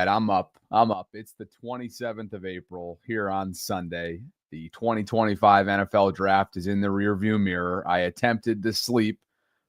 right, I'm up. It's the 27th of April here on Sunday. The 2025 NFL Draft is in the rearview mirror. I attempted to sleep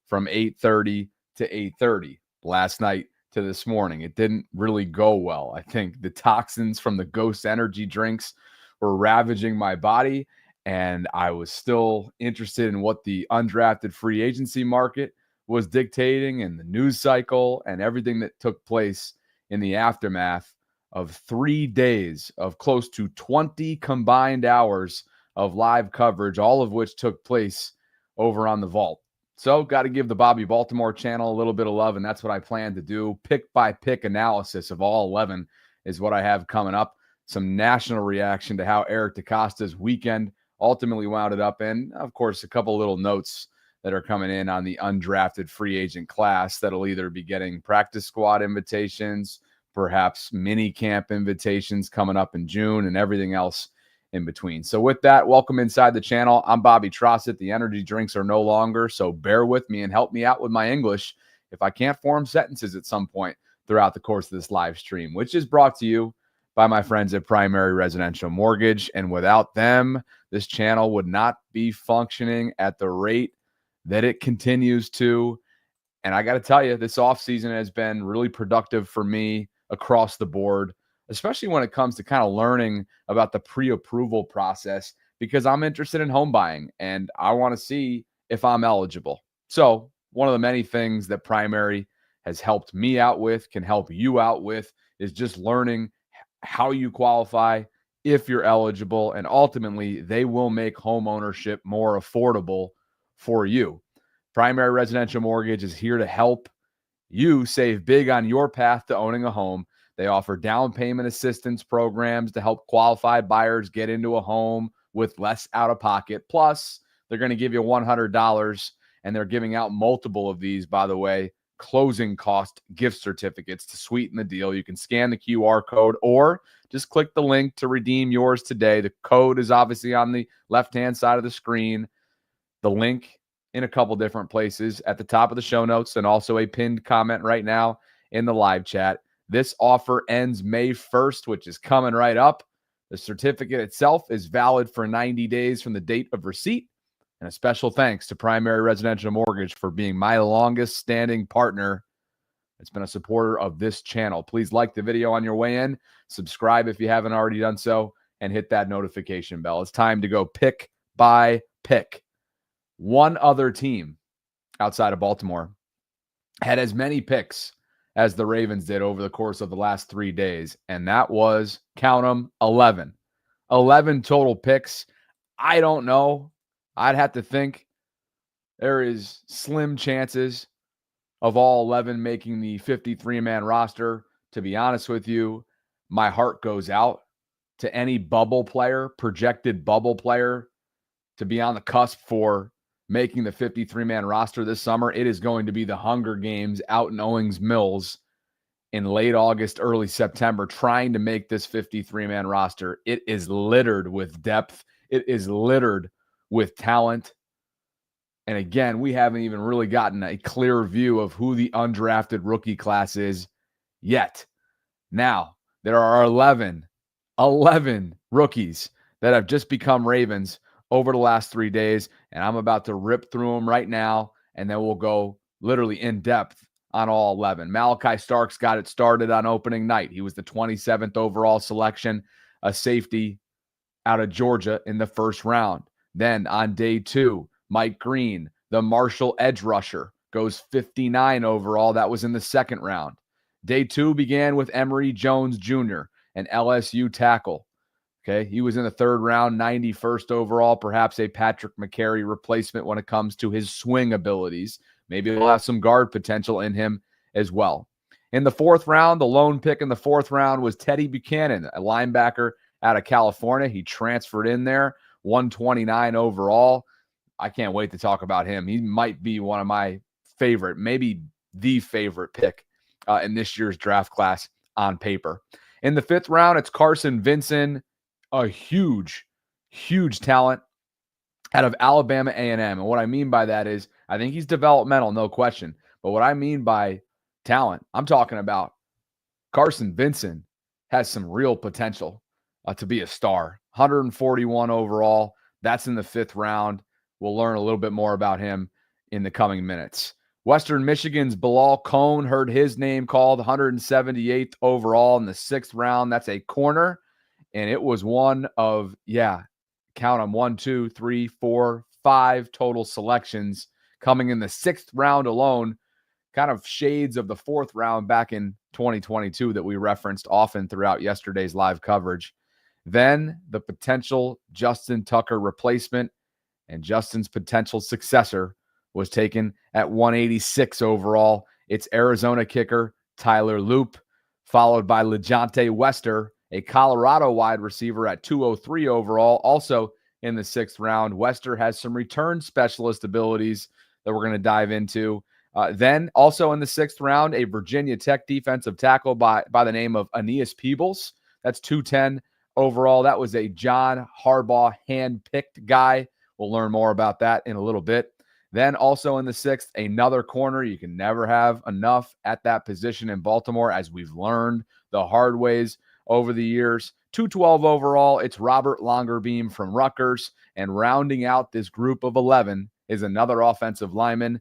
from 8:30 to 8:30 last night to this morning. It didn't really go well. I think the toxins from the Ghost energy drinks were ravaging my body, and I was still interested in what the undrafted free agency market was dictating and the news cycle and everything that took place in the aftermath of 3 days of close to 20 combined hours of live coverage, all of which took place over on the Vault. So got to give the Bobby Baltimore channel a little bit of love, and that's what I plan to do. Pick-by-pick analysis of all 11 is what I have coming up. Some national reaction to how Eric DeCosta's weekend ultimately wound up, and, of course, a couple little notes that are coming in on the undrafted free agent class that'll either be getting practice squad invitations, perhaps mini camp invitations coming up in June, and everything else in between. So with that, welcome inside the channel. I'm Bobby Trosset. The energy drinks are no longer, so bear with me and help me out with my English if I can't form sentences at some point throughout the course of this live stream, which is brought to you by my friends at Primary Residential Mortgage. And without them, this channel would not be functioning at the rate that it continues to. And I got to tell you, this offseason has been really productive for me across the board, especially when it comes to kind of learning about the pre-approval process, because I'm interested in home buying and I want to see if I'm eligible. So one of the many things that Primary has helped me out with, can help you out with, is just learning how you qualify, if you're eligible, and ultimately they will make home ownership more affordable for you. Primary Residential Mortgage is here to help you save big on your path to owning a home. They offer down payment assistance programs to help qualified buyers get into a home with less out of pocket. Plus, they're going to give you $100, and they're giving out multiple of these, by the way, closing cost gift certificates to sweeten the deal. You can scan the QR code or just click the link to redeem yours today. The code is obviously on the left-hand side of the screen. The link in a couple different places at the top of the show notes, and also a pinned comment right now in the live chat. This offer ends May 1st, which is coming right up. The certificate itself is valid for 90 days from the date of receipt. And a special thanks to Primary Residential Mortgage for being my longest standing partner. It's been a supporter of this channel. Please like the video on your way in, subscribe if you haven't already done so, and hit that notification bell. It's time to go pick by pick. One other team outside of Baltimore had as many picks as the Ravens did over the course of the last 3 days, and that was, count them, 11. 11 total picks. I don't know. I'd have to think there is slim chances of all 11 making the 53-man roster. To be honest with you, my heart goes out to any bubble player, projected bubble player, to be on the cusp for making the 53-man roster this summer. It is going to be the Hunger Games out in Owings Mills in late August, early September, trying to make this 53-man roster. It is littered with depth. It is littered with talent. And again, we haven't even really gotten a clear view of who the undrafted rookie class is yet. Now, there are 11 rookies that have just become Ravens over the last 3 days, and I'm about to rip through them right now, and then we'll go literally in depth on all 11. Malachi Starks got it started on opening night. He was the 27th overall selection, a safety out of Georgia in the first round. Then on day 2, Mike Green, the Marshall edge rusher, goes 59 overall. That was in the second round. Day 2 began with Emery Jones Jr., an LSU tackle. Okay, he was in the third round, 91st overall, perhaps a Patrick McCary replacement when it comes to his swing abilities. Maybe he'll have some guard potential in him as well. In the fourth round, the lone pick in the fourth round was Teddye Buchanan, a linebacker out of California. He transferred in there, 129 overall. I can't wait to talk about him. He might be one of my favorite, maybe the favorite pick in this year's draft class on paper. In the fifth round, it's Carson Vinson, a huge talent out of Alabama A&M. And what I mean by that is I think he's developmental, no question. But what I mean by talent, I'm talking about Carson Vinson has some real potential to be a star. 141 overall. That's in the 5th round. We'll learn a little bit more about him in the coming minutes. Western Michigan's Bilal Cohn, heard his name called, 178th overall in the 6th round. That's a corner. And it was one of, count them, 1, 2, 3, 4, 5 total selections coming in the 6th round alone. Kind of shades of the 4th round back in 2022 that we referenced often throughout yesterday's live coverage. Then the potential Justin Tucker replacement and Justin's potential successor was taken at 186 overall. It's Arizona kicker Tyler Loop, followed by LaJohntay Wester, a Colorado wide receiver, at 203 overall, also in the 6th round. Wester has some return specialist abilities that we're going to dive into. Then also in the 6th round, a Virginia Tech defensive tackle by the name of Aeneas Peebles. That's 210 overall. That was a John Harbaugh hand-picked guy. We'll learn more about that in a little bit. Then also in the 6th, another corner. You can never have enough at that position in Baltimore, as we've learned the hard ways over the years. 212 overall, it's Robert Longerbeam from Rutgers. And rounding out this group of 11 is another offensive lineman,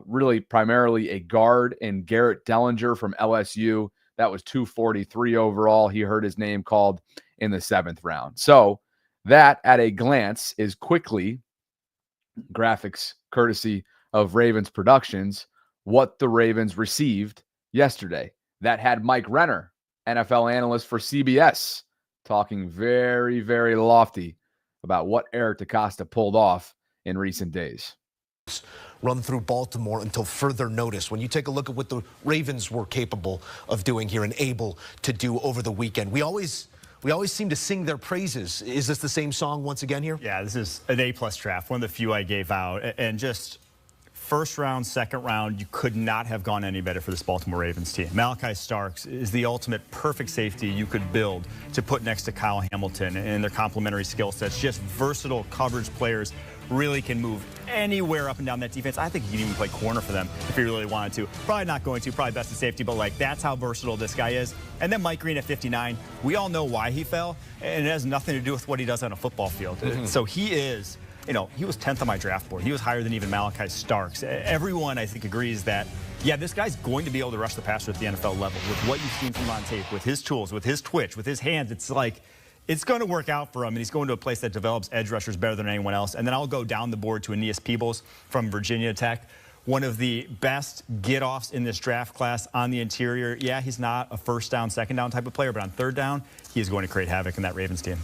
really primarily a guard, in Garrett Dellinger from LSU. That was 243 overall. He heard his name called in the 7th round. So that, at a glance, is quickly, graphics courtesy of Ravens Productions, what the Ravens received yesterday. That had Mike Renner, NFL analyst for CBS, talking very, very lofty about what Eric DeCosta pulled off in recent days. Run through Baltimore until further notice. When you take a look at what the Ravens were capable of doing here and able to do over the weekend, we always seem to sing their praises. Is this the same song once again here? Yeah, this is an A+ draft, one of the few I gave out. And just first round, second round, you could not have gone any better for this Baltimore Ravens team. Malachi Starks is the ultimate perfect safety you could build to put next to Kyle Hamilton and their complementary skill sets. Just versatile coverage players, really can move anywhere up and down that defense. I think he can even play corner for them if he really wanted to. Probably not going to, probably best in safety, but like, that's how versatile this guy is. And then Mike Green at 59, we all know why he fell, and it has nothing to do with what he does on a football field. So he is, he was 10th on my draft board. He was higher than even Malachi Starks. Everyone, I think, agrees that, yeah, this guy's going to be able to rush the passer at the NFL level. With what you've seen from him on tape, with his tools, with his twitch, with his hands, it's like, it's going to work out for him, and he's going to a place that develops edge rushers better than anyone else. And then I'll go down the board to Aeneas Peebles from Virginia Tech, one of the best get-offs in this draft class on the interior. Yeah, he's not a first down, second down type of player, but on third down, he is going to create havoc in that Ravens team.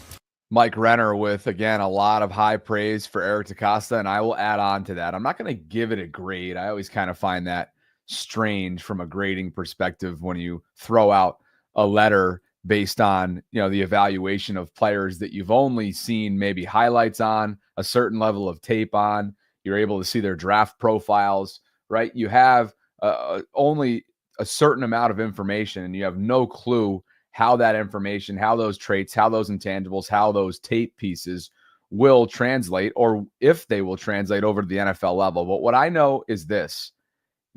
Mike Renner with, again, a lot of high praise for Eric DeCosta, and I will add on to that. I'm not going to give it a grade. I always kind of find that strange from a grading perspective when you throw out a letter based on, the evaluation of players that you've only seen maybe highlights on, a certain level of tape on. You're able to see their draft profiles, right? You have only a certain amount of information, and you have no clue how that information, how those traits, how those intangibles, how those tape pieces will translate, or if they will translate over to the NFL level. But what I know is this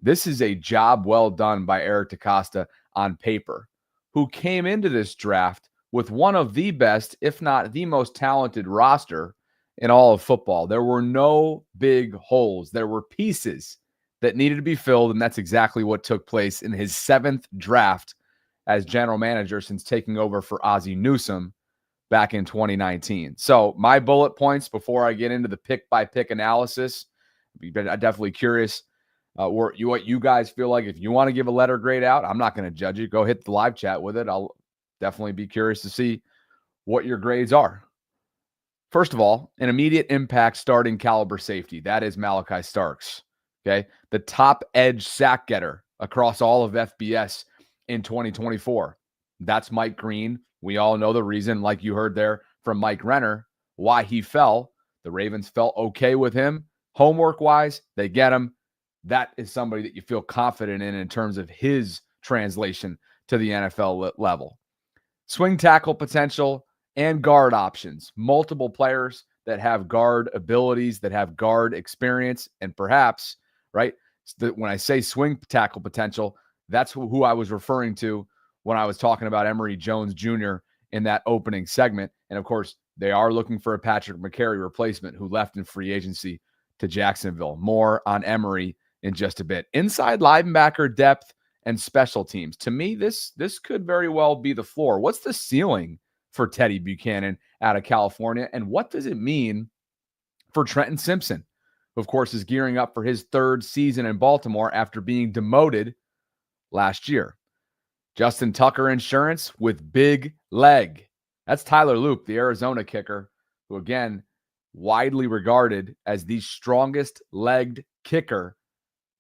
is a job well done by Eric DeCosta on paper, who came into this draft with one of the best, if not the most talented roster in all of football. There were no big holes. There were pieces that needed to be filled, and that's exactly what took place in his 7th draft as general manager since taking over for Ozzie Newsome back in 2019. So my bullet points before I get into the pick-by-pick analysis, I'm definitely curious what you guys feel like. If you want to give a letter grade out, I'm not going to judge you. Go hit the live chat with it. I'll definitely be curious to see what your grades are. First of all, an immediate impact starting caliber safety. That is Malachi Starks. Okay. The top edge sack getter across all of FBS in 2024. That's Mike Green. We all know the reason, like you heard there from Mike Renner, why he fell. The Ravens felt okay with him. Homework-wise, they get him. That is somebody that you feel confident in terms of his translation to the NFL level. Swing tackle potential and guard options. Multiple players that have guard abilities, that have guard experience, and perhaps, right, when I say swing tackle potential, that's who I was referring to when I was talking about Emery Jones Jr. in that opening segment. And of course, they are looking for a Patrick McCary replacement who left in free agency to Jacksonville. More on Emery in just a bit. Inside linebacker depth and special teams. To me, this could very well be the floor. What's the ceiling for Teddye Buchanan out of California? And what does it mean for Trenton Simpson, who, of course, is gearing up for his third season in Baltimore after being demoted last year? Justin Tucker Insurance with Big Leg. That's Tyler Loop, the Arizona kicker, who, again, widely regarded as the strongest legged kicker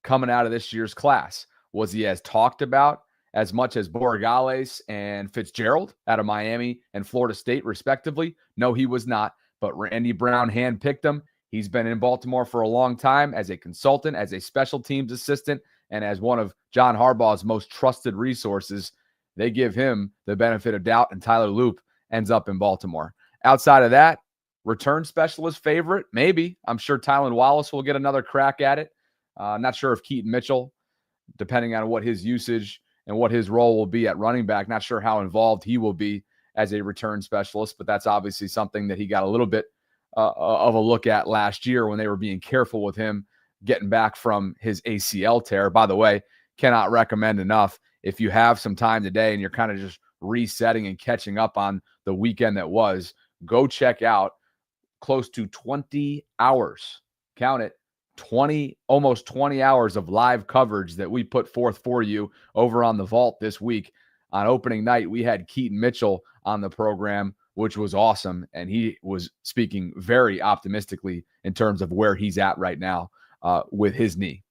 coming out of this year's class. Was he as talked about as much as Borregales and Fitzgerald out of Miami and Florida State, respectively? No, he was not. But Randy Brown handpicked him. He's been in Baltimore for a long time as a consultant, as a special teams assistant, and as one of John Harbaugh's most trusted resources. They give him the benefit of doubt, and Tyler Loop ends up in Baltimore. Outside of that, return specialist favorite, maybe. I'm sure Tylan Wallace will get another crack at it. Not sure if Keaton Mitchell, depending on what his usage and what his role will be at running back, not sure how involved he will be as a return specialist, but that's obviously something that he got a little bit of a look at last year when they were being careful with him getting back from his ACL tear. By the way, cannot recommend enough, if you have some time today and you're kind of just resetting and catching up on the weekend that was, go check out close to 20 hours. Count it. Almost 20 hours of live coverage that we put forth for you over on the Vault this week. On opening night, we had Keaton Mitchell on the program, which was awesome. And he was speaking very optimistically in terms of where he's at right now with his knee.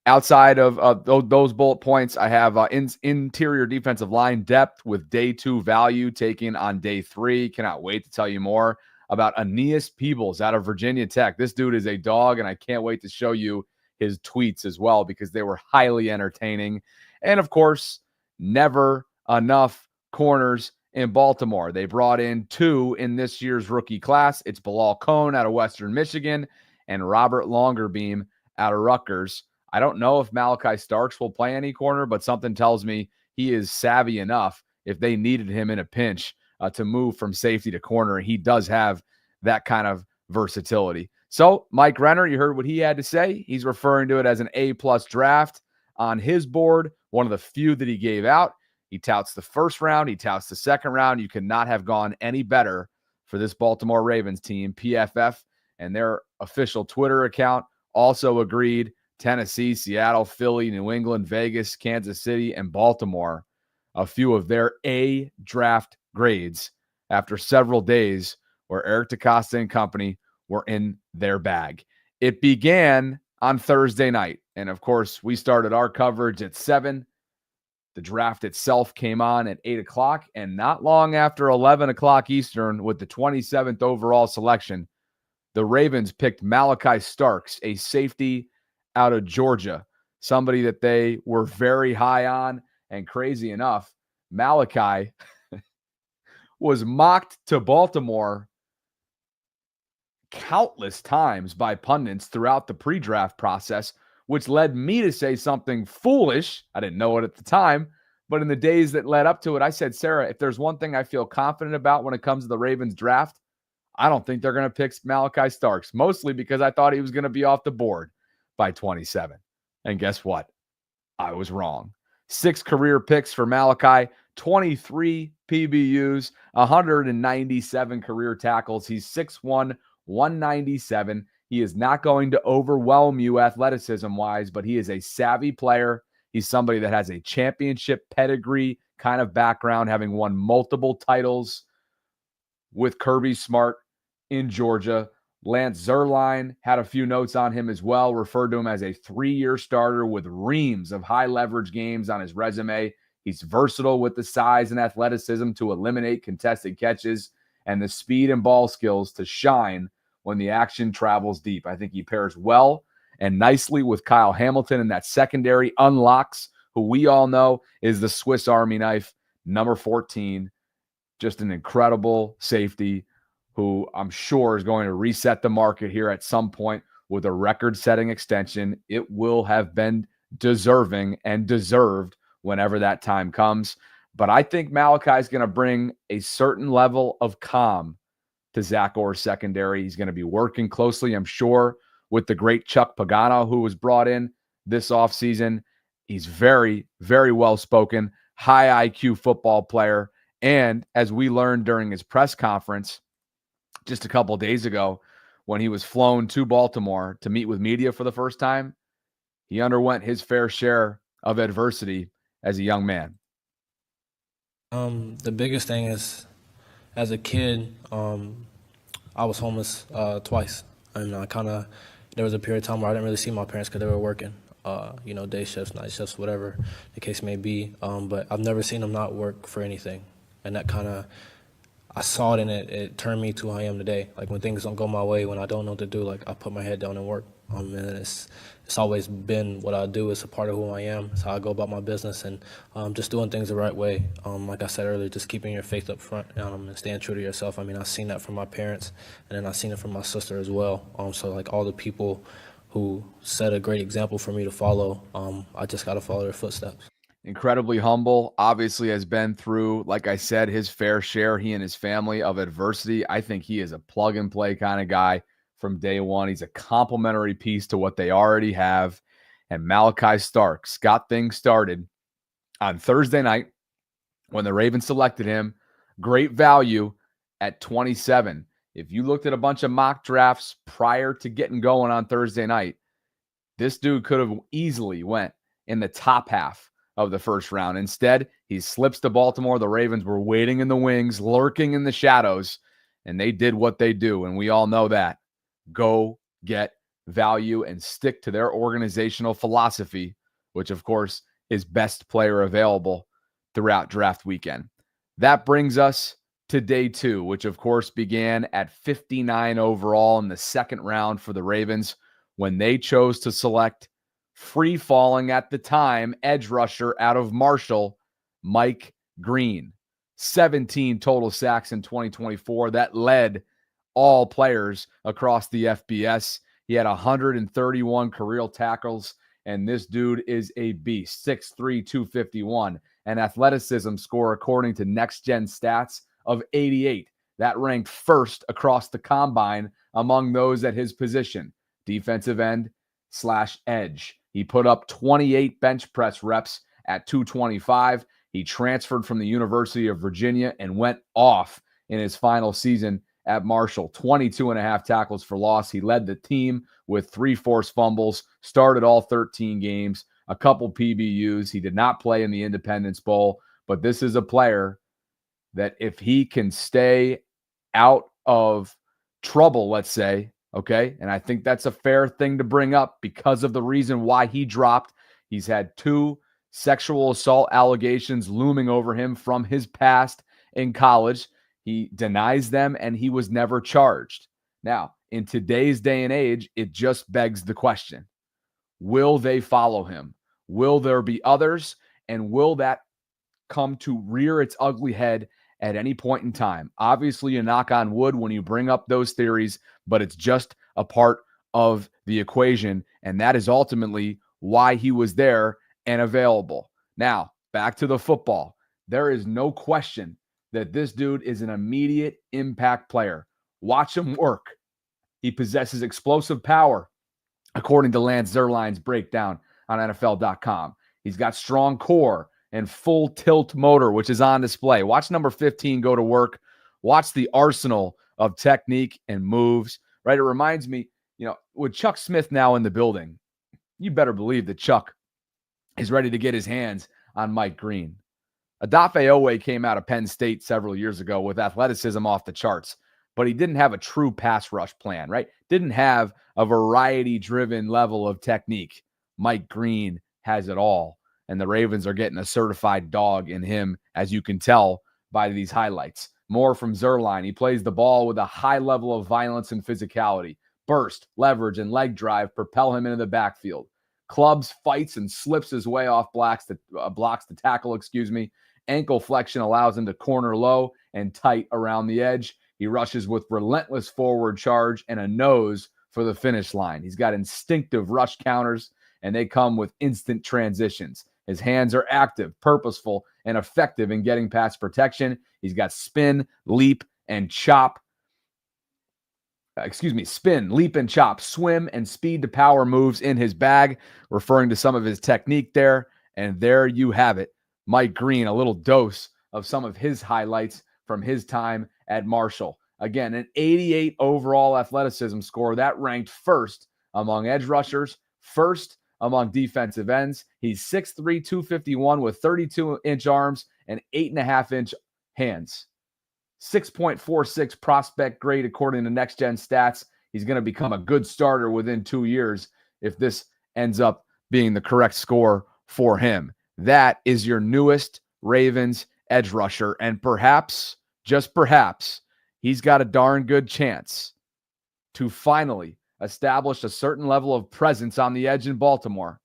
Outside of those bullet points, I have interior defensive line depth with day 2 value taken on day 3. Cannot wait to tell you more about Aeneas Peebles out of Virginia Tech. This dude is a dog, and I can't wait to show you his tweets as well because they were highly entertaining. And, of course, never enough corners in Baltimore. They brought in 2 in this year's rookie class. It's Bilal Cohn out of Western Michigan and Robert Longerbeam out of Rutgers. I don't know if Malachi Starks will play any corner, but something tells me he is savvy enough if they needed him in a pinch to move from safety to corner. He does have that kind of versatility. So Mike Renner, you heard what he had to say. He's referring to it as an A-plus draft on his board, one of the few that he gave out. He touts the first round. He touts the second round. You could not have gone any better for this Baltimore Ravens team. PFF and their official Twitter account also agreed. Tennessee, Seattle, Philly, New England, Vegas, Kansas City, and Baltimore, a few of their A draft grades after several days where Eric DeCosta and company were in their bag. It began on Thursday night. And of course, we started our coverage at 7. The draft itself came on at 8 o'clock. And not long after 11 o'clock Eastern, with the 27th overall selection, the Ravens picked Malachi Starks, a safety out of Georgia, somebody that they were very high on. And crazy enough, Malachi was mocked to Baltimore countless times by pundits throughout the pre-draft process, which led me to say something foolish. I didn't know it at the time, but in the days that led up to it, I said, Sarah, if there's one thing I feel confident about when it comes to the Ravens draft, I don't think they're going to pick Malachi Starks, mostly because I thought he was going to be off the board by 27. And guess what? I was wrong. 6 career picks for Malachi, 23 PBUs, 197 career tackles. He's 6'1", 197. He is not going to overwhelm you athleticism-wise, but he is a savvy player. He's somebody that has a championship pedigree kind of background, having won multiple titles with Kirby Smart in Georgia. Lance Zierlein had a few notes on him as well, referred to him as a 3-year starter with reams of high-leverage games on his resume. He's versatile with the size and athleticism to eliminate contested catches and the speed and ball skills to shine when the action travels deep. I think he pairs well and nicely with Kyle Hamilton in that secondary. Unlocks, who we all know is the Swiss Army knife, number 14. Just an incredible safety who I'm sure is going to reset the market here at some point with a record-setting extension. It will have been deserving and deserved whenever that time comes. But I think Malachi is going to bring a certain level of calm to Zach Orr's secondary. He's going to be working closely, I'm sure, with the great Chuck Pagano, who was brought in this offseason. He's very, very well-spoken, high IQ football player. And as we learned during his press conference just a couple of days ago, when he was flown to Baltimore to meet with media for the first time, he underwent his fair share of adversity as a young man. The biggest thing is, as a kid, I was homeless twice. And there was a period of time where I didn't really see my parents because they were working, day shifts, night shifts, whatever the case may be. But I've never seen them not work for anything. And that I saw it, and it turned me to who I am today. Like, when things don't go my way, when I don't know what to do, like, I put my head down and work. And it's always been what I do. It's a part of who I am. It's how I go about my business, and just doing things the right way. Like I said earlier, just keeping your faith up front and staying true to yourself. I mean, I've seen that from my parents, and then I've seen it from my sister as well. So, like, all the people who set a great example for me to follow, I just got to follow their footsteps. Incredibly humble, obviously has been through, like I said, his fair share, he and his family, of adversity. I think he is a plug-and-play kind of guy from day one. He's a complementary piece to what they already have. And Malachi Starks got things started on Thursday night when the Ravens selected him. Great value at 27. If you looked at a bunch of mock drafts prior to getting going on Thursday night, this dude could have easily went in the top half of the first round. Instead, he slips to Baltimore. The Ravens were waiting in the wings, lurking in the shadows, and they did what they do. And we all know that. Go get value and stick to their organizational philosophy, which, of course, is best player available throughout draft weekend. That brings us to day 2, which, of course, began at 59 overall in the second round for the Ravens when they chose to select free-falling at the time edge rusher out of Marshall, Mike Green. 17 total sacks in 2024. That led all players across the FBS. He had 131 career tackles, and this dude is a beast. 6'3", 251. An athleticism score, according to Next Gen Stats, of 88. That ranked first across the combine among those at his position, defensive end / edge. He put up 28 bench press reps at 225. He transferred from the University of Virginia and went off in his final season at Marshall. 22.5 tackles for loss. He led the team with 3 forced fumbles, started all 13 games, a couple PBUs. He did not play in the Independence Bowl, but this is a player that if he can stay out of trouble, let's say, okay, and I think that's a fair thing to bring up because of the reason why he dropped. He's had 2 sexual assault allegations looming over him from his past in college. He denies them, and he was never charged. Now, in today's day and age, it just begs the question, will they follow him? Will there be others? And will that come to rear its ugly head at any point in time? Obviously, you knock on wood when you bring up those theories, but it's just a part of the equation, and that is ultimately why he was there and available. Now, back to the football. There is no question that this dude is an immediate impact player. Watch him work. He possesses explosive power, according to Lance Zierlein's breakdown on NFL.com. He's got strong core and full tilt motor, which is on display. Watch number 15 go to work. Watch the arsenal of technique and moves, right? It reminds me, with Chuck Smith now in the building, you better believe that Chuck is ready to get his hands on Mike Green. Odafe Owe came out of Penn State several years ago with athleticism off the charts, but he didn't have a true pass rush plan, right? Didn't have a variety-driven level of technique. Mike Green has it all, and the Ravens are getting a certified dog in him, as you can tell by these highlights. More from Zierlein. He plays the ball with a high level of violence and physicality. Burst, leverage, and leg drive propel him into the backfield. Clubs, fights, and slips his way off blocks to tackle, Ankle flexion allows him to corner low and tight around the edge. He rushes with relentless forward charge and a nose for the finish line. He's got instinctive rush counters, and they come with instant transitions. His hands are active, purposeful, and effective in getting past protection. He's got spin, leap, and chop. Spin, leap, and chop, swim, and speed to power moves in his bag, referring to some of his technique there. And there you have it. Mike Green, a little dose of some of his highlights from his time at Marshall. Again, an 88 overall athleticism score. That ranked first among edge rushers, first among defensive ends. He's 6'3", 251 with 32-inch arms and 8.5-inch hands. 6.46 prospect grade according to Next Gen Stats. He's going to become a good starter within 2 years if this ends up being the correct score for him. That is your newest Ravens edge rusher, and perhaps, just perhaps, he's got a darn good chance to finally establish a certain level of presence on the edge in Baltimore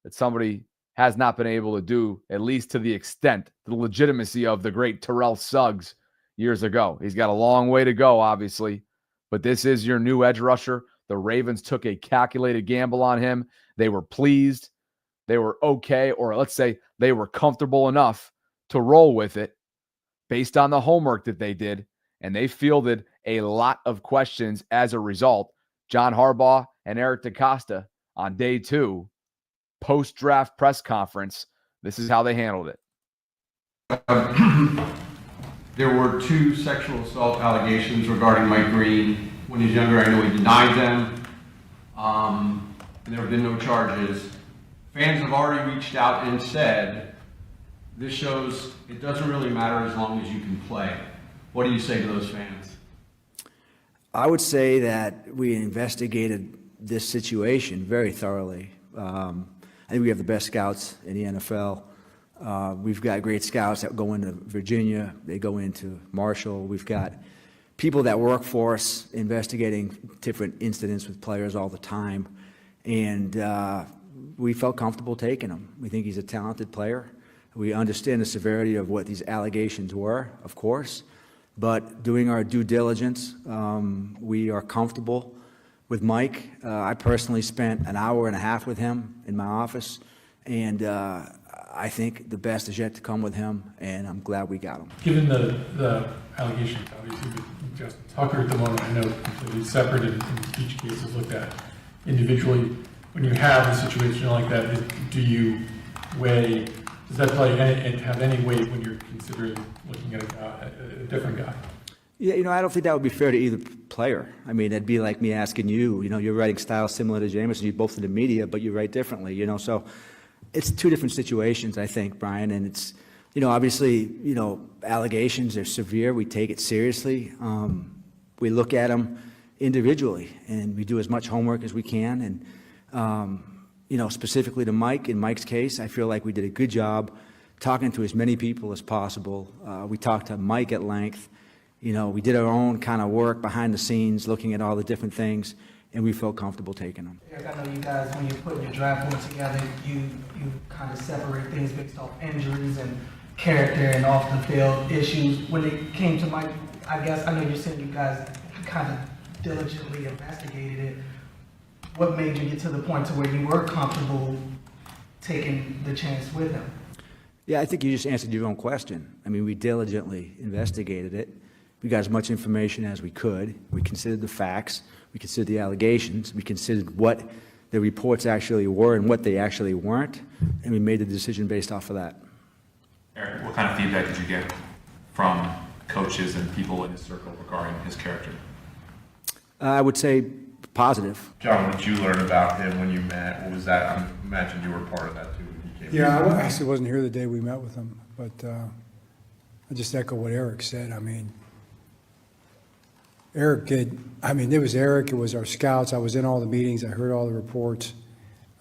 that somebody has not been able to do, at least to the extent, the legitimacy of the great Terrell Suggs years ago. He's got a long way to go, obviously, but this is your new edge rusher. The Ravens took a calculated gamble on him. They were pleased. They were okay, or let's say they were comfortable enough to roll with it based on the homework that they did, and they fielded a lot of questions as a result. John Harbaugh and Eric DeCosta on day 2, post-draft press conference, this is how they handled it. There were 2 sexual assault allegations regarding Mike Green. When he was younger, I know he denied them. And there have been no charges. Fans have already reached out and said, this shows it doesn't really matter as long as you can play. What do you say to those fans? I would say that we investigated this situation very thoroughly. I think we have the best scouts in the NFL. We've got great scouts that go into Virginia. They go into Marshall. We've got people that work for us investigating different incidents with players all the time. And we felt comfortable taking him. We think he's a talented player. We understand the severity of what these allegations were, of course. But doing our due diligence, we are comfortable with Mike. I personally spent an hour and a half with him in my office, and I think the best is yet to come with him, and I'm glad we got him. Given the allegations, obviously, with Justin Tucker at the moment, I know completely separate, and each case is looked at individually. When you have a situation like that, do you weigh, does that play and have any weight when you're considering looking at a different guy? Yeah, I don't think that would be fair to either player. I mean, it'd be like me asking you, you're writing style similar to Jameson, you're both in the media, but you write differently, so it's 2 different situations, I think, Brian, and it's, obviously, allegations are severe. We take it seriously. We look at them individually, and we do as much homework as we can, and specifically to Mike, in Mike's case, I feel like we did a good job talking to as many people as possible. We talked to Mike at length. We did our own kind of work behind the scenes, looking at all the different things, and we felt comfortable taking them. Eric, I know you guys, when you're putting your draft board together, you kind of separate things based off injuries and character and off the field issues. When it came to Mike, I guess, I know you're saying you guys kind of diligently investigated it. What made you get to the point to where you were comfortable taking the chance with him? Yeah, I think you just answered your own question. I mean, we diligently investigated it. We got as much information as we could. We considered the facts. We considered the allegations. We considered what the reports actually were and what they actually weren't. And we made the decision based off of that. Eric, what kind of feedback did you get from coaches and people in his circle regarding his character? I would say positive. John, what did you learn about him when you met? What was that? I imagine you were part of that too when he came. Yeah, I actually wasn't here the day we met with him, but I just echo what Eric said. I mean, it was Eric, it was our scouts. I was in all the meetings. I heard all the reports.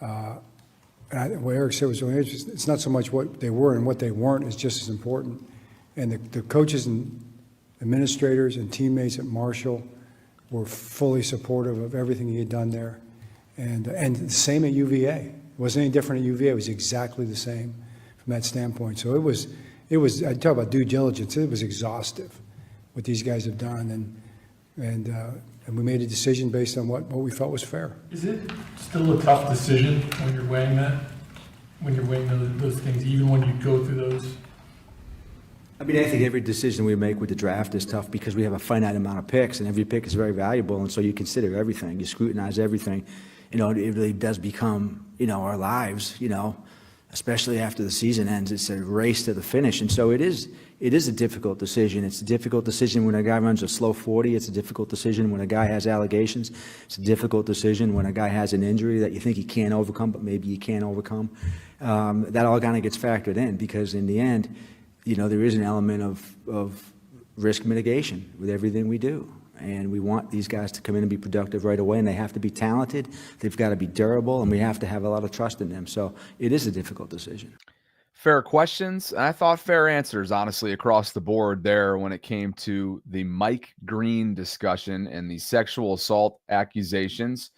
And what Eric said was really interesting. It's not so much what they were and what they weren't is just as important. And the coaches and administrators and teammates at Marshall were fully supportive of everything he had done there. And the same at UVA. It wasn't any different at UVA. It was exactly the same from that standpoint. So it was, I talk about due diligence. It was exhaustive what these guys have done. And we made a decision based on what we felt was fair. Is it still a tough decision when you're weighing that? when you're weighing those things, even when you go through those? I mean, I think every decision we make with the draft is tough because we have a finite amount of picks, and every pick is very valuable, and so you consider everything, you scrutinize everything. It really does become, our lives, especially after the season ends. It's a race to the finish, and so it is a difficult decision. It's a difficult decision when a guy runs a slow 40. It's a difficult decision when a guy has allegations. It's a difficult decision when a guy has an injury that you think he can't overcome, but maybe he can't overcome. That all kind of gets factored in because in the end, there is an element of risk mitigation with everything we do. And we want these guys to come in and be productive right away, and they have to be talented, they've got to be durable, and we have to have a lot of trust in them. So it is a difficult decision. Fair questions. I thought fair answers, honestly, across the board there when it came to the Mike Green discussion and the sexual assault accusations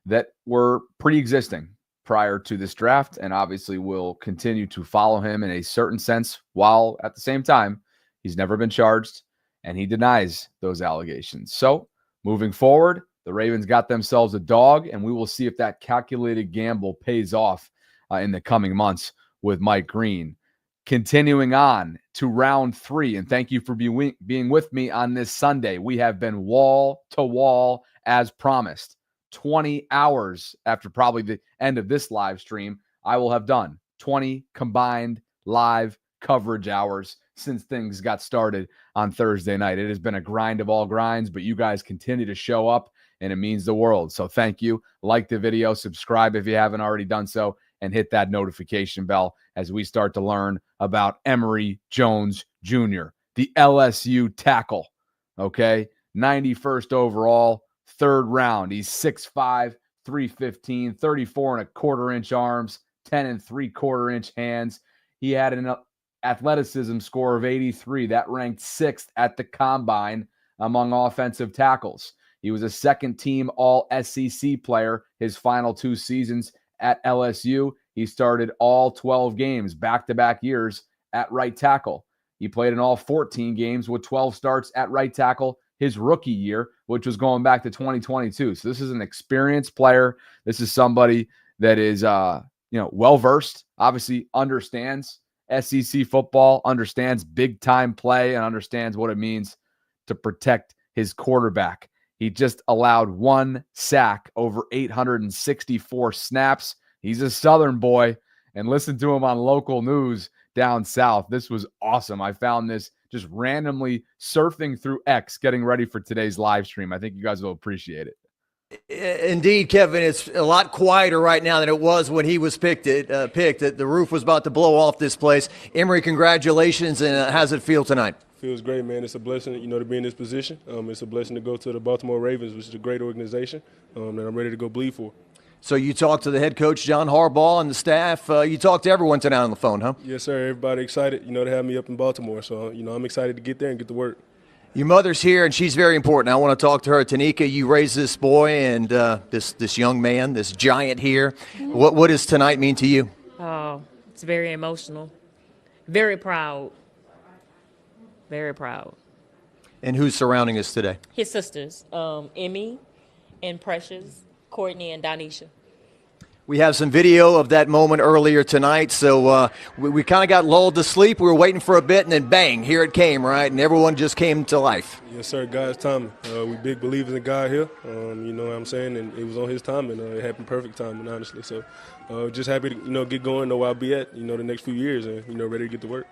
that were pre-existing prior to this draft, and obviously will continue to follow him in a certain sense, while at the same time, he's never been charged, and he denies those allegations. So moving forward, the Ravens got themselves a dog, and we will see if that calculated gamble pays off in the coming months with Mike Green. Continuing on to round 3, and thank you for being with me on this Sunday. We have been wall to wall as promised. 20 hours after probably the end of this live stream, I will have done 20 combined live coverage hours since things got started on Thursday night. It has been a grind of all grinds, but you guys continue to show up, and it means the world. So thank you. Like the video, subscribe if you haven't already done so, and hit that notification bell as we start to learn about Emery Jones Jr., the LSU tackle, okay? 91st overall, 3rd round. He's 6'5", 315, 34 1/4 inch arms, 10 3/4 inch hands. He had an athleticism score of 83. That ranked 6th at the combine among offensive tackles. He was a second-team All-SEC player his final 2 seasons at LSU. He started all 12 games back-to-back years at right tackle. He played in all 14 games with 12 starts at right tackle his rookie year, which was going back to 2022. So this is an experienced player. This is somebody that is, well-versed, obviously understands SEC football, understands big-time play, and understands what it means to protect his quarterback. He just allowed 1 sack over 864 snaps. He's a Southern boy, and listen to him on local news down south. This was awesome. I found this just randomly surfing through X, getting ready for today's live stream. I think you guys will appreciate it. Indeed, Kevin, it's a lot quieter right now than it was when he was picked. The roof was about to blow off this place. Emery, congratulations, and how's it feel tonight? Feels great, man. It's a blessing, to be in this position. It's a blessing to go to the Baltimore Ravens, which is a great organization that I'm ready to go bleed for. So you talked to the head coach, John Harbaugh, and the staff. You talked to everyone tonight on the phone, huh? Yes, sir. Everybody excited, to have me up in Baltimore. So, I'm excited to get there and get to work. Your mother's here, and she's very important. I want to talk to her. Tanika, you raised this boy and this young man, this giant here. What does tonight mean to you? Oh, it's very emotional. Very proud. Very proud. And who's surrounding us today? His sisters, Emmy and Precious, Courtney and Donisha. We have some video of that moment earlier tonight, so we kind of got lulled to sleep. We were waiting for a bit, and then bang, here it came, right? And everyone just came to life. Yes, sir. God's timing. We big believers in God here. You know what I'm saying? And it was on his timing. It happened perfect timing, honestly. So just happy to, get going, know where I'll be at, the next few years, and, ready to get to work.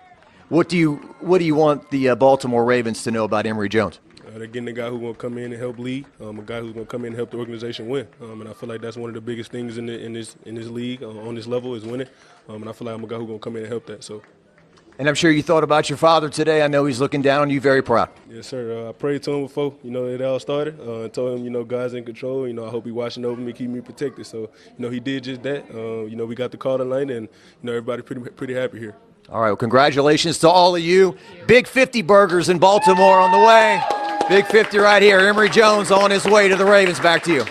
What do you want the Baltimore Ravens to know about Emery Jones? They're getting a guy who's going to come in and help lead, a guy who's going to come in and help the organization win. And I feel like that's one of the biggest things in this league on this level is winning. And I feel like I'm a guy who's going to come in and help that. So. And I'm sure you thought about your father today. I know he's looking down on you, very proud. Yes, sir. I prayed to him before, it all started. I told him, God's in control. I hope he's watching over me, keep me protected. So, he did just that. We got the call tonight, and, everybody pretty happy here. All right, well, congratulations to all of you. Big 50 burgers in Baltimore on the way. Big 50 right here. Emery Jones on his way to the Ravens. Back to you.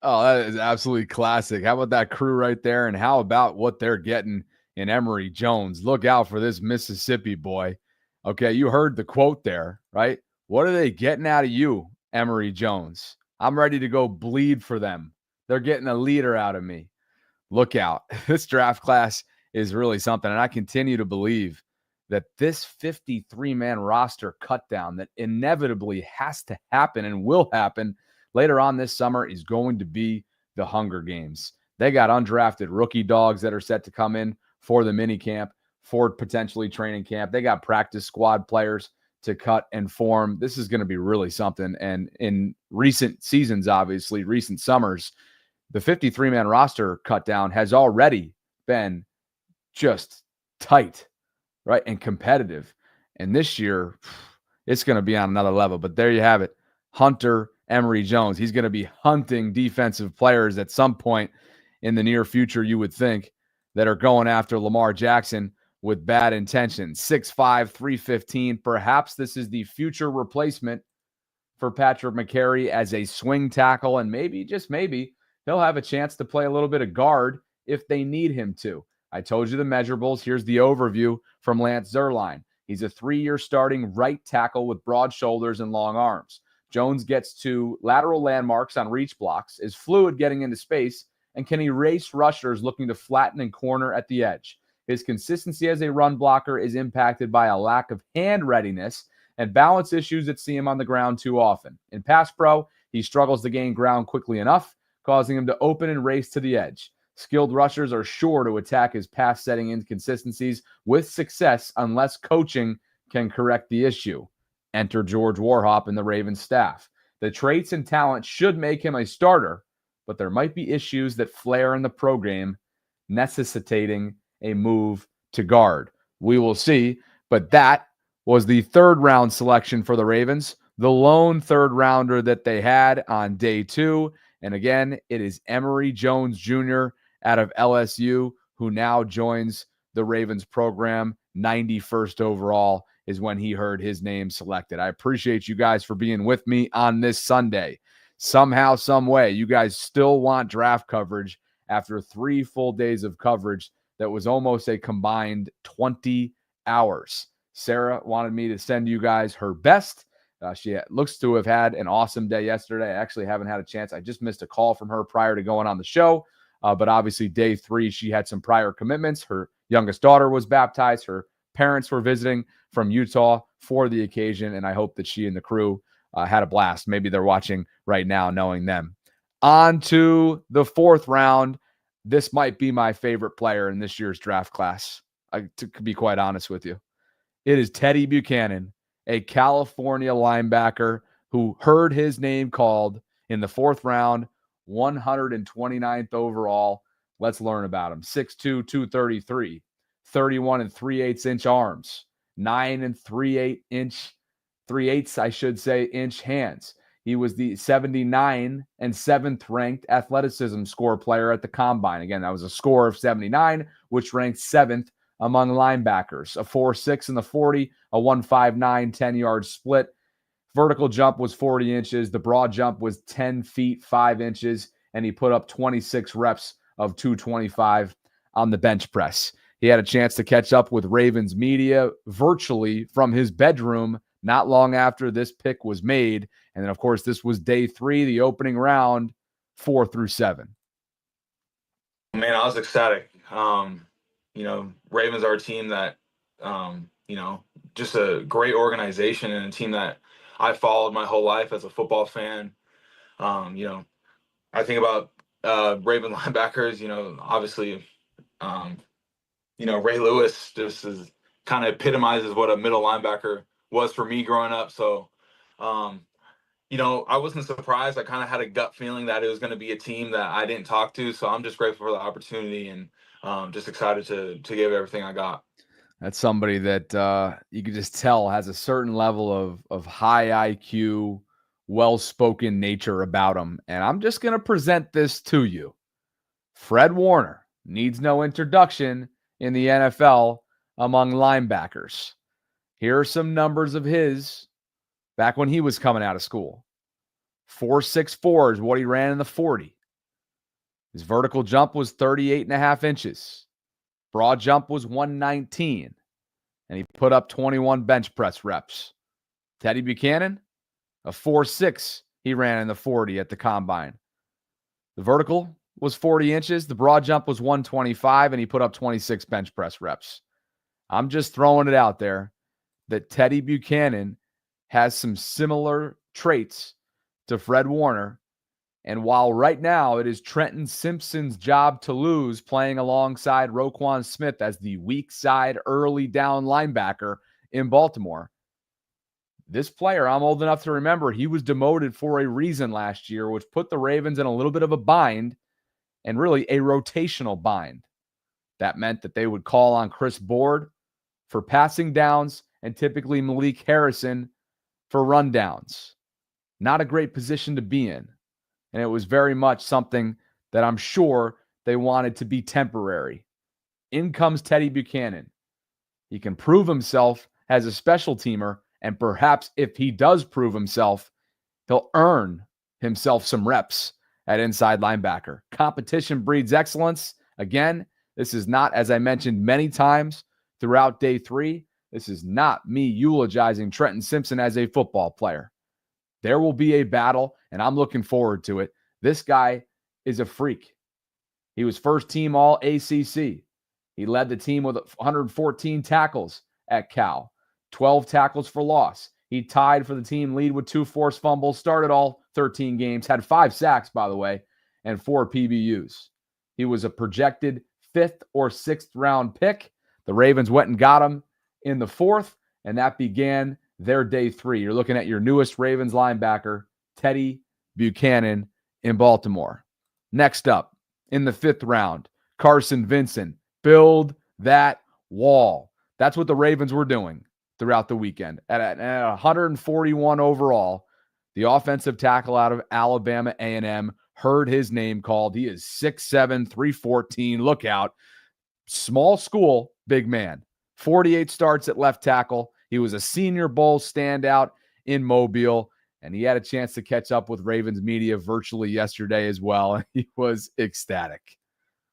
Oh, that is absolutely classic. How about that crew right there? And how about what they're getting in Emery Jones? Look out for this Mississippi boy. Okay, you heard the quote there, right? What are they getting out of you, Emery Jones? I'm ready to go bleed for them. They're getting a leader out of me. look out. This draft class is really something. And I continue to believe that this 53-man roster cut down that inevitably has to happen and will happen later on this summer is going to be the Hunger Games. They got undrafted rookie dogs that are set to come in for the mini camp, for potentially training camp. They got practice squad players to cut and form. This is going to be really something. And in recent seasons, obviously, recent summers, the 53-man roster cut down has already been just tight, right, and competitive. And this year, it's going to be on another level. But there you have it. Hunter Emery Jones. He's going to be hunting defensive players at some point in the near future, you would think, that are going after Lamar Jackson with bad intentions. 6'5", 315. Perhaps this is the future replacement for Patrick McCary as a swing tackle, and maybe, just maybe, he'll have a chance to play a little bit of guard if they need him to. I told you the measurables. Here's the overview from Lance Zierlein. He's a 3-year starting right tackle with broad shoulders and long arms. Jones gets to lateral landmarks on reach blocks, is fluid getting into space, and can erase rushers looking to flatten and corner at the edge. His consistency as a run blocker is impacted by a lack of hand readiness and balance issues that see him on the ground too often. In pass pro, he struggles to gain ground quickly enough, causing him to open and race to the edge. Skilled rushers are sure to attack his pass setting inconsistencies with success unless coaching can correct the issue. Enter George Warhop and the Ravens staff. The traits and talent should make him a starter, but there might be issues that flare in the program, necessitating a move to guard. We will see, but that was the third-round selection for the Ravens, the lone third-rounder that they had on day 2. And again, it is Emery Jones Jr. out of LSU, who now joins the Ravens program. 91st overall is when he heard his name selected. I appreciate you guys for being with me on this Sunday. Somehow, some way, you guys still want draft coverage after 3 full days of coverage that was almost a combined 20 hours. Sarah wanted me to send you guys her best. She looks to have had an awesome day yesterday. I actually haven't had a chance. I just missed a call from her prior to going on the show. But obviously, day 3, she had some prior commitments. Her youngest daughter was baptized. Her parents were visiting from Utah for the occasion, and I hope that she and the crew had a blast. Maybe they're watching right now, knowing them. On to the 4th round. This might be my favorite player in this year's draft class, to be quite honest with you. It is Teddye Buchanan, a California linebacker who heard his name called in the 4th round, 129th overall. Let's learn about him. 6'2", 233, 31 3/8-inch arms, 9 3/8 hands. He was the 79 and 7th ranked athleticism score player at the combine. Again, that was a score of 79, which ranked 7th among linebackers. A 4.6 in the 40, a 1.59 10-yard split. Vertical jump was 40 inches. The broad jump was 10 feet, 5 inches, and he put up 26 reps of 225 on the bench press. He had a chance to catch up with Ravens media virtually from his bedroom not long after this pick was made. And then, of course, this was day 3, the opening round, 4 through 7. Man, I was ecstatic. Ravens are a team that, just a great organization and a team that I followed my whole life as a football fan. I think about Raven linebackers, obviously, Ray Lewis just is kind of epitomizes what a middle linebacker was for me growing up. So, I wasn't surprised. I kind of had a gut feeling that it was going to be a team that I didn't talk to. So I'm just grateful for the opportunity and just excited to give everything I got. That's somebody that you can just tell has a certain level of high IQ, well-spoken nature about him. And I'm just going to present this to you. Fred Warner needs no introduction in the NFL among linebackers. Here are some numbers of his back when he was coming out of school. 4.64 is what he ran in the 40. His vertical jump was 38.5 inches. Broad jump was 119. And he put up 21 bench press reps. Teddye Buchanan, a 4.6 he ran in the 40 at the combine. The vertical was 40 inches. The broad jump was 125, and he put up 26 bench press reps. I'm just throwing it out there that Teddye Buchanan has some similar traits to Fred Warner. And while right now it is Trenton Simpson's job to lose playing alongside Roquan Smith as the weak side early down linebacker in Baltimore, this player, I'm old enough to remember, he was demoted for a reason last year, which put the Ravens in a little bit of a bind and really a rotational bind. That meant that they would call on Chris Board for passing downs and typically Malik Harrison for rundowns. Not a great position to be in. And it was very much something that I'm sure they wanted to be temporary. In comes Teddye Buchanan. He can prove himself as a special teamer, and perhaps if he does prove himself, he'll earn himself some reps at inside linebacker. Competition breeds excellence. Again, this is not, as I mentioned many times throughout day 3, this is not me eulogizing Trenton Simpson as a football player. There will be a battle, and I'm looking forward to it. This guy is a freak. He was first team all ACC. He led the team with 114 tackles at Cal, 12 tackles for loss. He tied for the team lead with 2 forced fumbles, started all 13 games, had 5 sacks, by the way, and 4 PBUs. He was a projected 5th or 6th round pick. The Ravens went and got him in the 4th, and that began their day 3. You're looking at your newest Ravens linebacker, Teddye Buchanan in Baltimore. Next up, in the 5th round, Carson Vinson. Build that wall. That's what the Ravens were doing throughout the weekend. At 141 overall, the offensive tackle out of Alabama A&M heard his name called. He is 6'7", 314. Look out. Small school, big man. 48 starts at left tackle. He was a Senior Bowl standout in Mobile, and he had a chance to catch up with Ravens media virtually yesterday as well. He was ecstatic.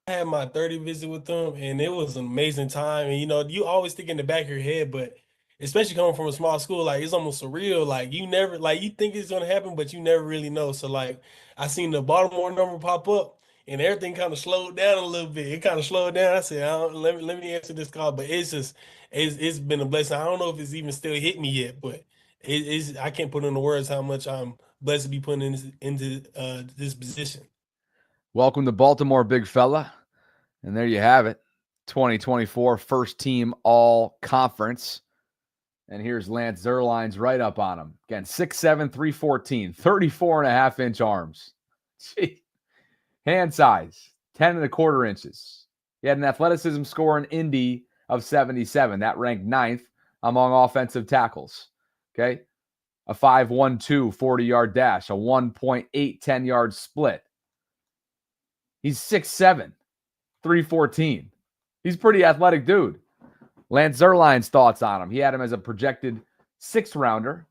I had my 30 visit with them, and it was an amazing time. And, you always think in the back of your head, but especially coming from a small school, like, it's almost surreal. Like, you never, like, you think it's going to happen, but you never really know. So, like, I seen the Baltimore number pop up, and everything kind of slowed down a little bit. It kind of slowed down. I said, let me answer this call. But it's been a blessing. I don't know if it's even still hit me yet, but I can't put into words how much I'm blessed to be put into this position. Welcome to Baltimore, big fella. And there you have it. 2024 first team all conference. And here's Lance Zierlein's right up on him. Again, 6'7", 314, 34.5-inch arms. Gee. Hand size, 10.25 inches. He had an athleticism score in Indy of 77. That ranked 9th among offensive tackles. Okay. A 5.12 40-yard dash, a 1.8 10-yard split. He's 6'7", 314. He's a pretty athletic dude. Lance Zierlein's thoughts on him. He had him as a projected 6th rounder,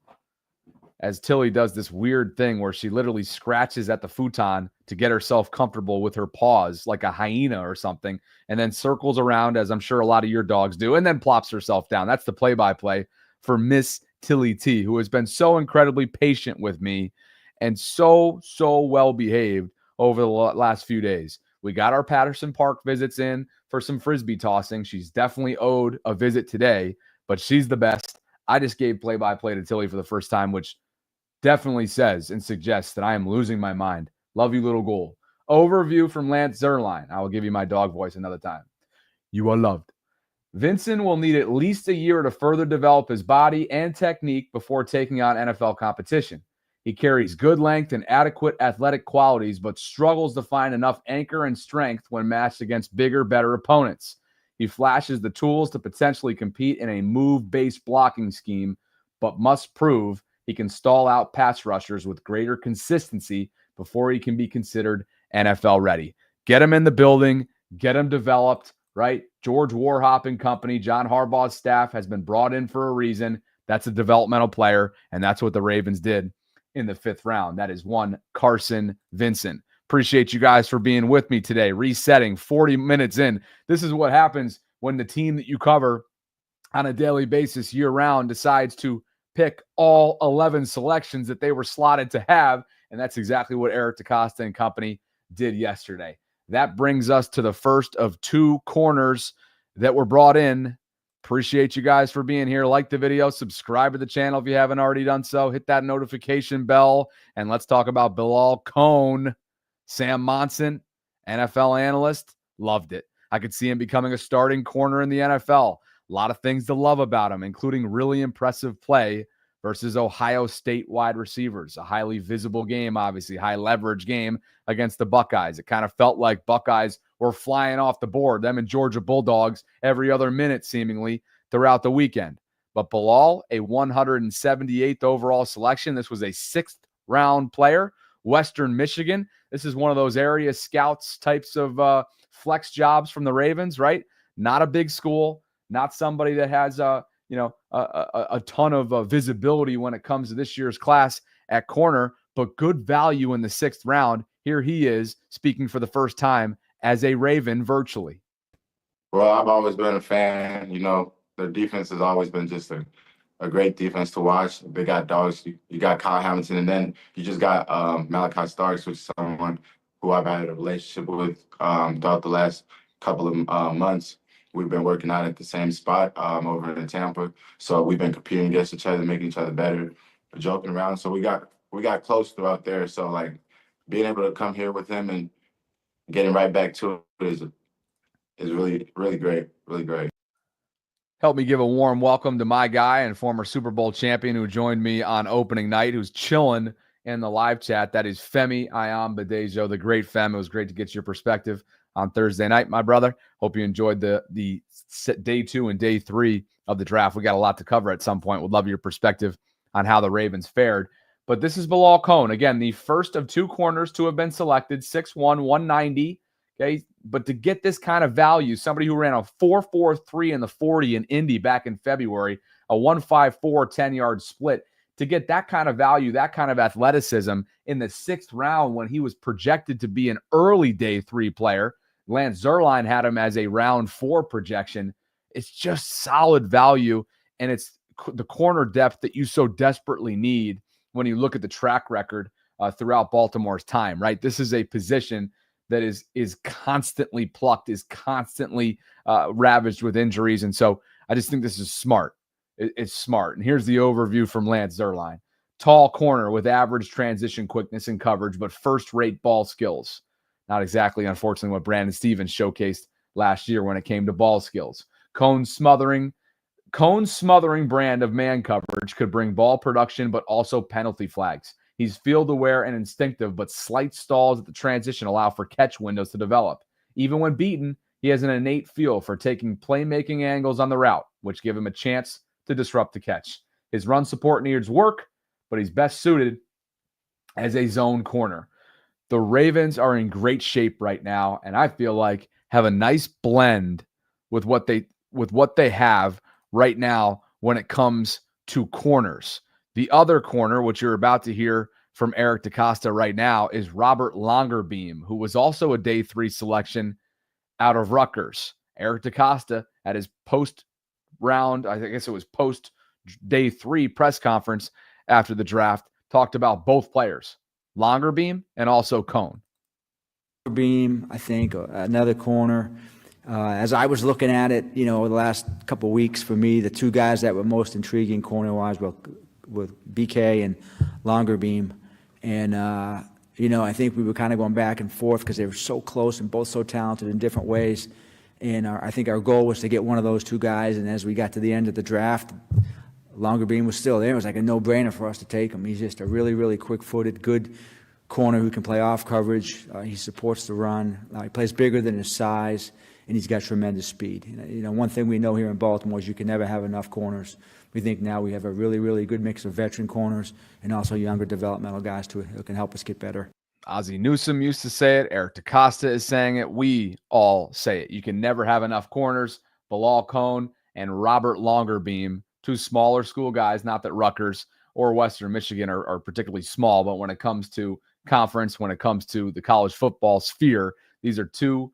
as Tilly does this weird thing where she literally scratches at the futon to get herself comfortable with her paws like a hyena or something, and then circles around, as I'm sure a lot of your dogs do, and then plops herself down. That's the play-by-play for Miss Tilly T, who has been so incredibly patient with me and so well-behaved over the last few days. We got our Patterson Park visits in for some Frisbee tossing. She's definitely owed a visit today, but she's the best. I just gave play-by-play to Tilly for the first time, which definitely says and suggests that I am losing my mind. Love you, little ghoul. Overview from Lance Zierlein. I will give you my dog voice another time. You are loved. Vinson will need at least a year to further develop his body and technique before taking on NFL competition. He carries good length and adequate athletic qualities, but struggles to find enough anchor and strength when matched against bigger, better opponents. He flashes the tools to potentially compete in a move-based blocking scheme, but must prove he can stall out pass rushers with greater consistency before he can be considered NFL ready. Get him in the building, get him developed, right? George Warhop and company, John Harbaugh's staff has been brought in for a reason. That's a developmental player, and that's what the Ravens did in the 5th round. That is one Carson Vinson. Appreciate you guys for being with me today. Resetting 40 minutes in. This is what happens when the team that you cover on a daily basis year-round decides to pick all 11 selections that they were slotted to have, and that's exactly what Eric DaCosta and company did yesterday. that brings us to the first of 2 corners that were brought in. Appreciate you guys for being here. Like the video, subscribe to the channel if you haven't already done so. Hit that notification bell, and let's talk about Bilal Cohn. Sam Monson, NFL analyst, loved it. I could see him becoming a starting corner in the NFL. A lot of things to love about him, including really impressive play versus Ohio State wide receivers. A highly visible game, obviously, high leverage game against the Buckeyes. It kind of felt like Buckeyes were flying off the board, them and Georgia Bulldogs every other minute seemingly throughout the weekend. But Bilal, a 178th overall selection. This was a 6th round player. Western Michigan. This is one of those area scouts types of flex jobs from the Ravens, right? Not a big school, not somebody that has a ton of visibility when it comes to this year's class at corner, but good value in the 6th round. Here he is speaking for the first time as a Raven virtually. Well, I've always been a fan. Their defense has always been just a great defense to watch. They got dogs. You got Kyle Hamilton, and then you just got Malachi Starks, which is someone who I've had a relationship with throughout the last couple of months. We've been working out at the same spot over in Tampa. So we've been competing against each other, making each other better, joking around. So we got close throughout there. So, being able to come here with him and getting right back to it is really, really great, really great. Help me give a warm welcome to my guy and former Super Bowl champion who joined me on opening night, who's chilling in the live chat. That is Femi Ayambadejo, the great Fem. It was great to get your perspective on Thursday night, my brother. Hope you enjoyed the day 2 and day 3 of the draft. We got a lot to cover at some point. Would love your perspective on how the Ravens fared. But this is Bilal Cohn. Again, the first of 2 corners to have been selected, 6'1", 190. Okay, but to get this kind of value, somebody who ran a 4.43 in the 40 in Indy back in February, a 1.54 10-yard split, to get that kind of value, that kind of athleticism in the 6th round when he was projected to be an early day 3 player. Lance Zierlein had him as a round 4 projection. It's just solid value, and it's the corner depth that you so desperately need when you look at the track record throughout Baltimore's time, right? This is a position that is constantly plucked, is constantly ravaged with injuries. And so I just think this is smart. It's smart. And here's the overview from Lance Zierlein. Tall corner with average transition quickness and coverage, but first-rate ball skills. Not exactly, unfortunately, what Brandon Stevens showcased last year when it came to ball skills. Cohn's smothering brand of man coverage could bring ball production, but also penalty flags. He's field aware and instinctive, but slight stalls at the transition allow for catch windows to develop. Even when beaten, he has an innate feel for taking playmaking angles on the route, which give him a chance to disrupt the catch. His run support needs work, but he's best suited as a zone corner. The Ravens are in great shape right now, and I feel like have a nice blend with what they have right now when it comes to corners. The other corner, which you're about to hear from Eric DeCosta right now, is Robert Longerbeam, who was also a day 3 selection out of Rutgers. Eric DeCosta at his post-round, I guess it was post-day 3 press conference after the draft, talked about both players, Longerbeam and also Cohn. Longerbeam, I think, another corner. As I was looking at it, the last couple of weeks for me, the 2 guys that were most intriguing corner-wise were with BK and Longerbeam. And, I think we were kind of going back and forth because they were so close and both so talented in different ways. And I think our goal was to get one of those 2 guys. And as we got to the end of the draft, Longerbeam was still there. It was like a no-brainer for us to take him. He's just a really, really quick-footed, good corner who can play off coverage. He supports the run. He plays bigger than his size, and he's got tremendous speed. One thing we know here in Baltimore is you can never have enough corners. We think now we have a really, really good mix of veteran corners and also younger developmental guys who can help us get better. Ozzie Newsome used to say it. Eric DeCosta is saying it. We all say it. You can never have enough corners. Bilal Cohn and Robert Longerbeam, 2 smaller school guys, not that Rutgers or Western Michigan are particularly small, but when it comes to conference, when it comes to the college football sphere, these are 2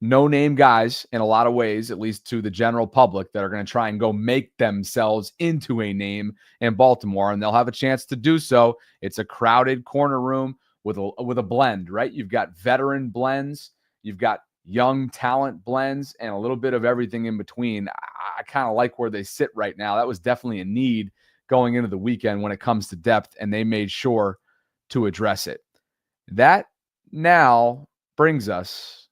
no-name guys in a lot of ways, at least to the general public, that are going to try and go make themselves into a name in Baltimore, and they'll have a chance to do so. It's a crowded corner room. with a blend, right? You've got veteran blends, you've got young talent blends, and a little bit of everything in between. I kind of like where they sit right now. That was definitely a need going into the weekend when it comes to depth, and they made sure to address it. That now brings us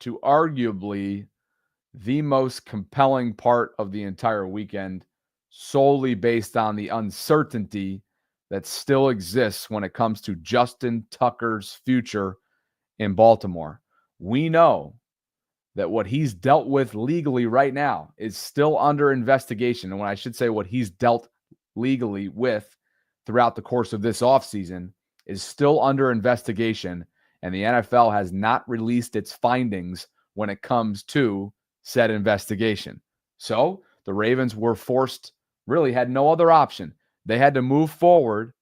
to arguably the most compelling part of the entire weekend, solely based on the uncertainty that still exists when it comes to Justin Tucker's future in Baltimore. We know that what he's dealt with legally right now is still under investigation. And when I should say what he's dealt legally with throughout the course of this offseason is still under investigation, and the NFL has not released its findings when it comes to said investigation. So the Ravens were forced, really had no other option. They had to move forward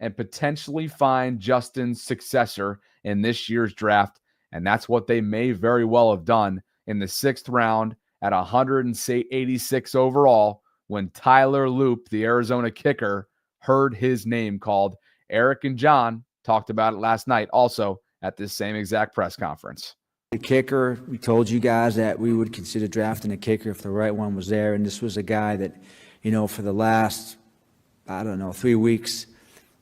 and potentially find Justin's successor in this year's draft, and that's what they may very well have done in the 6th round at 186 overall when Tyler Loop, the Arizona kicker, heard his name called. Eric and John talked about it last night also at this same exact press conference. The kicker, we told you guys that we would consider drafting a kicker if the right one was there, and this was a guy that, for the last, 3 weeks,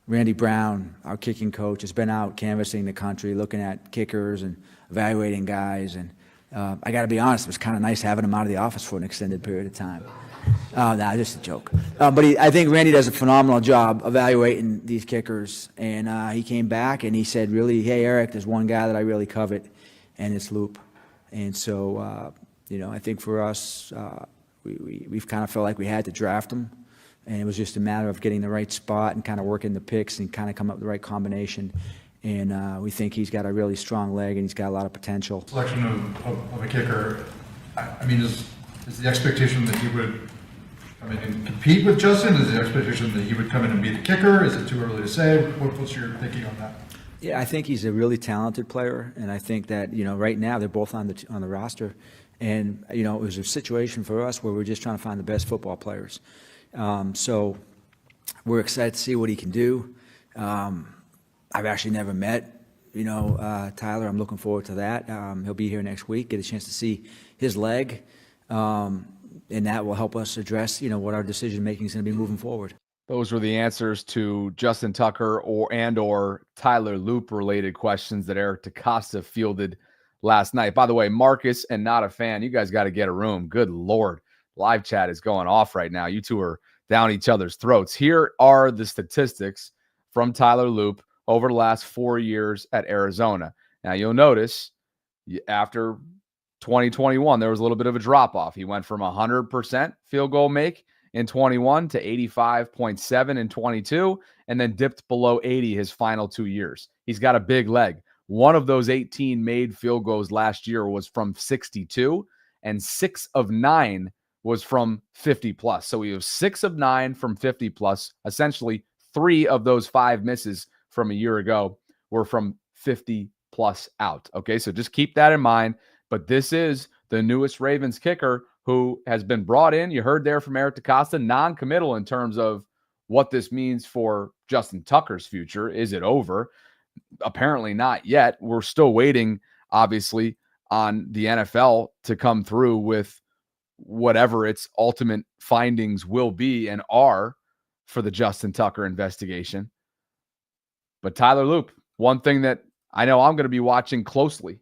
Randy Brown, our kicking coach, has been out canvassing the country, looking at kickers and evaluating guys. And I got to be honest, it was kind of nice having him out of the office for an extended period of time. Just a joke. But I think Randy does a phenomenal job evaluating these kickers. And he came back and he said, really, hey, Eric, there's one guy that I really covet, and it's Loop. And so, I think for us, we've kind of felt like we had to draft him. And it was just a matter of getting the right spot and kind of working the picks and kind of come up with the right combination. And we think he's got a really strong leg and he's got a lot of potential. Selection of a kicker, is the expectation that he would come in and compete with Justin? Is the expectation that he would come in and be the kicker? Is it too early to say? What's your thinking on that? Yeah, I think he's a really talented player, and I think that right now they're both on the roster, and it was a situation for us where we're just trying to find the best football players. So we're excited to see what he can do. I've actually never met, Tyler. I'm looking forward to that. He'll be here next week, get a chance to see his leg, and that will help us address, what our decision-making is going to be moving forward. Those were the answers to Justin Tucker or Tyler Loop-related questions that Eric DeCosta fielded last night. By the way, Marcus and Not a Fan, you guys got to get a room. Good Lord. Live chat is going off right now. You two are down each other's throats. Here are the statistics from Tyler Loop over the last 4 years at Arizona. Now, you'll notice after 2021, there was a little bit of a drop-off. He went from 100% field goal make in 21 to 85.7 in 22, and then dipped below 80 his final 2 years. He's got a big leg. One of those 18 made field goals last year was from 62, and 6 of 9 was from 50 plus. So he was 6 of 9 from 50 plus. Essentially, 3 of those 5 misses from a year ago were from 50 plus out. Okay, so just keep that in mind. But this is the newest Ravens kicker who has been brought in. You heard there from Eric DeCosta, non-committal in terms of what this means for Justin Tucker's future. Is it over? Apparently not yet. We're still waiting, obviously, on the NFL to come through with whatever its ultimate findings will be and are for the Justin Tucker investigation. But Tyler Loop, one thing that I know I'm going to be watching closely,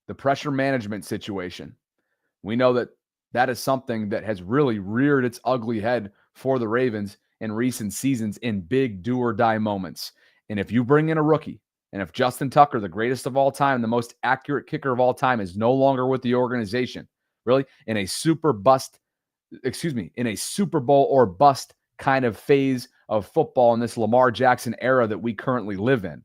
the pressure management situation. We know that that is something that has really reared its ugly head for the Ravens in recent seasons in big do-or-die moments. And if you bring in a rookie, and if Justin Tucker, the greatest of all time, the most accurate kicker of all time, is no longer with the organization, really, in a Super Bowl or bust kind of phase of football in this Lamar Jackson era that we currently live in,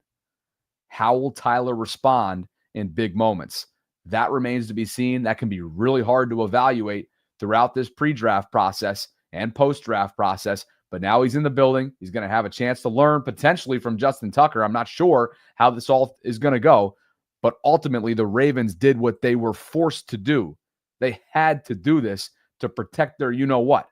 how will Tyler respond in big moments? That remains to be seen. That can be really hard to evaluate throughout this pre-draft process and post-draft process. But now he's in the building. He's going to have a chance to learn potentially from Justin Tucker. I'm not sure how this all is going to go. But ultimately, the Ravens did what they were forced to do. They had to do this to protect their you-know-what.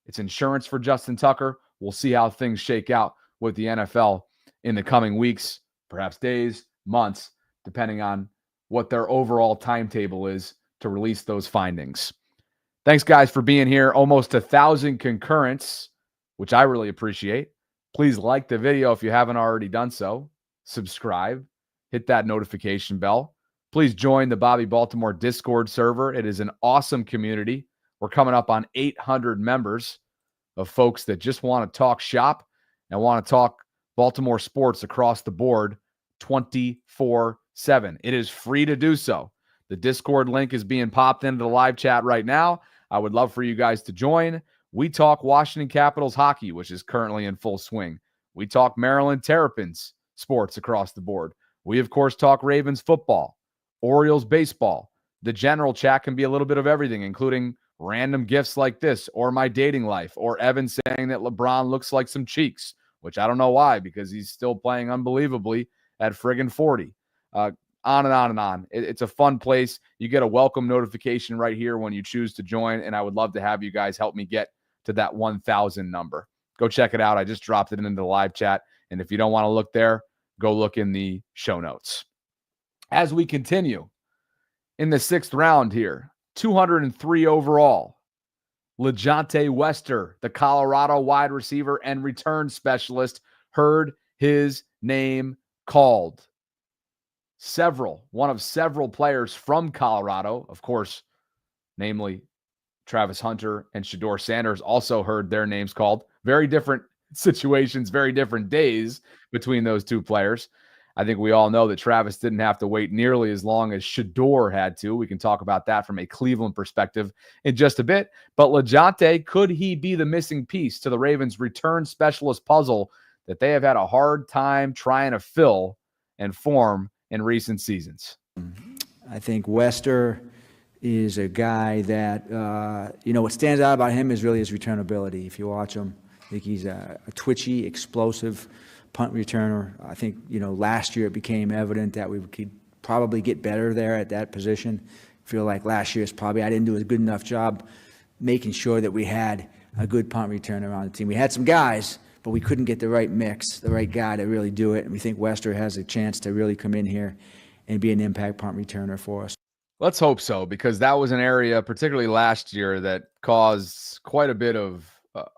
It's insurance for Justin Tucker. We'll see how things shake out with the NFL in the coming weeks, perhaps days, months, depending on what their overall timetable is to release those findings. Thanks, guys, for being here. Almost 1,000 concurrents, which I really appreciate. Please like the video if you haven't already done so. Subscribe. Hit that notification bell. Please join the Bobby Baltimore Discord server. It is an awesome community. We're coming up on 800 members of folks that just want to talk shop and want to talk Baltimore sports across the board 24/7. It is free to do so. The Discord link is being popped into the live chat right now. I would love for you guys to join. We talk Washington Capitals hockey, which is currently in full swing. We talk Maryland Terrapins sports across the board. We, of course, talk Ravens football, Orioles baseball. The general chat can be a little bit of everything, including random gifts like this, or my dating life, or Evan saying that LeBron looks like some cheeks, which I don't know why, because he's still playing unbelievably at friggin' 40. On and on and on. It's a fun place. You get a welcome notification right here when you choose to join, and I would love to have you guys help me get to that 1,000 number. Go check it out. I just dropped it into the live chat, and if you don't want to look there, go look in the show notes. As we continue in the 6th round here, 203 overall, LaJohntay Wester, the Colorado wide receiver and return specialist, heard his name called. One of several players from Colorado, of course, namely Travis Hunter and Shedeur Sanders, also heard their names called. Very different situations, very different days between those two players. I think we all know that Travis didn't have to wait nearly as long as Shedeur had to. We can talk about that from a Cleveland perspective in just a bit. But LaJohntay, could he be the missing piece to the Ravens' return specialist puzzle that they have had a hard time trying to fill and form in recent seasons? I think Wester is a guy that, what stands out about him is really his returnability. If you watch him, I think he's a twitchy, explosive punt returner. I think, last year it became evident that we could probably get better there at that position. I feel like last year's probably I didn't do a good enough job making sure that we had a good punt returner on the team. We had some guys, but we couldn't get the right mix, the right guy to really do it. And we think Wester has a chance to really come in here and be an impact punt returner for us. Let's hope so, because that was an area, particularly last year, that caused quite a bit of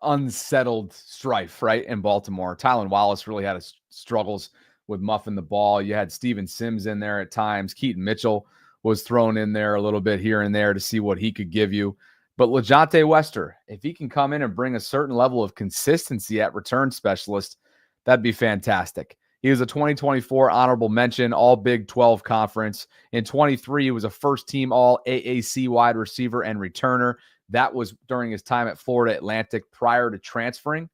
unsettled strife, right, in Baltimore. Tylan Wallace really had his struggles with muffing the ball. You had Steven Sims in there at times. Keaton Mitchell was thrown in there a little bit here and there to see what he could give you. But LaJohntay Wester, if he can come in and bring a certain level of consistency at return specialist, that'd be fantastic. He was a 2024 honorable mention, all Big 12 conference. In 23, he was a first-team all AAC wide receiver and returner. That was during his time at Florida Atlantic prior to transferring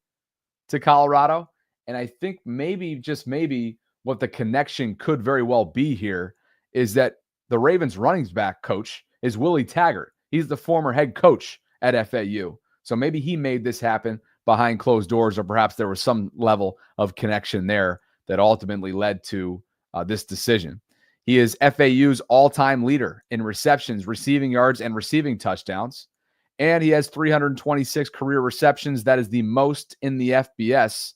to Colorado. And I think maybe, just maybe, what the connection could very well be here is that the Ravens running back coach is Willie Taggart. He's the former head coach at FAU. So maybe he made this happen behind closed doors, or perhaps there was some level of connection there that ultimately led to this decision. He is FAU's all-time leader in receptions, receiving yards, and receiving touchdowns. And he has 326 career receptions. That is the most in the FBS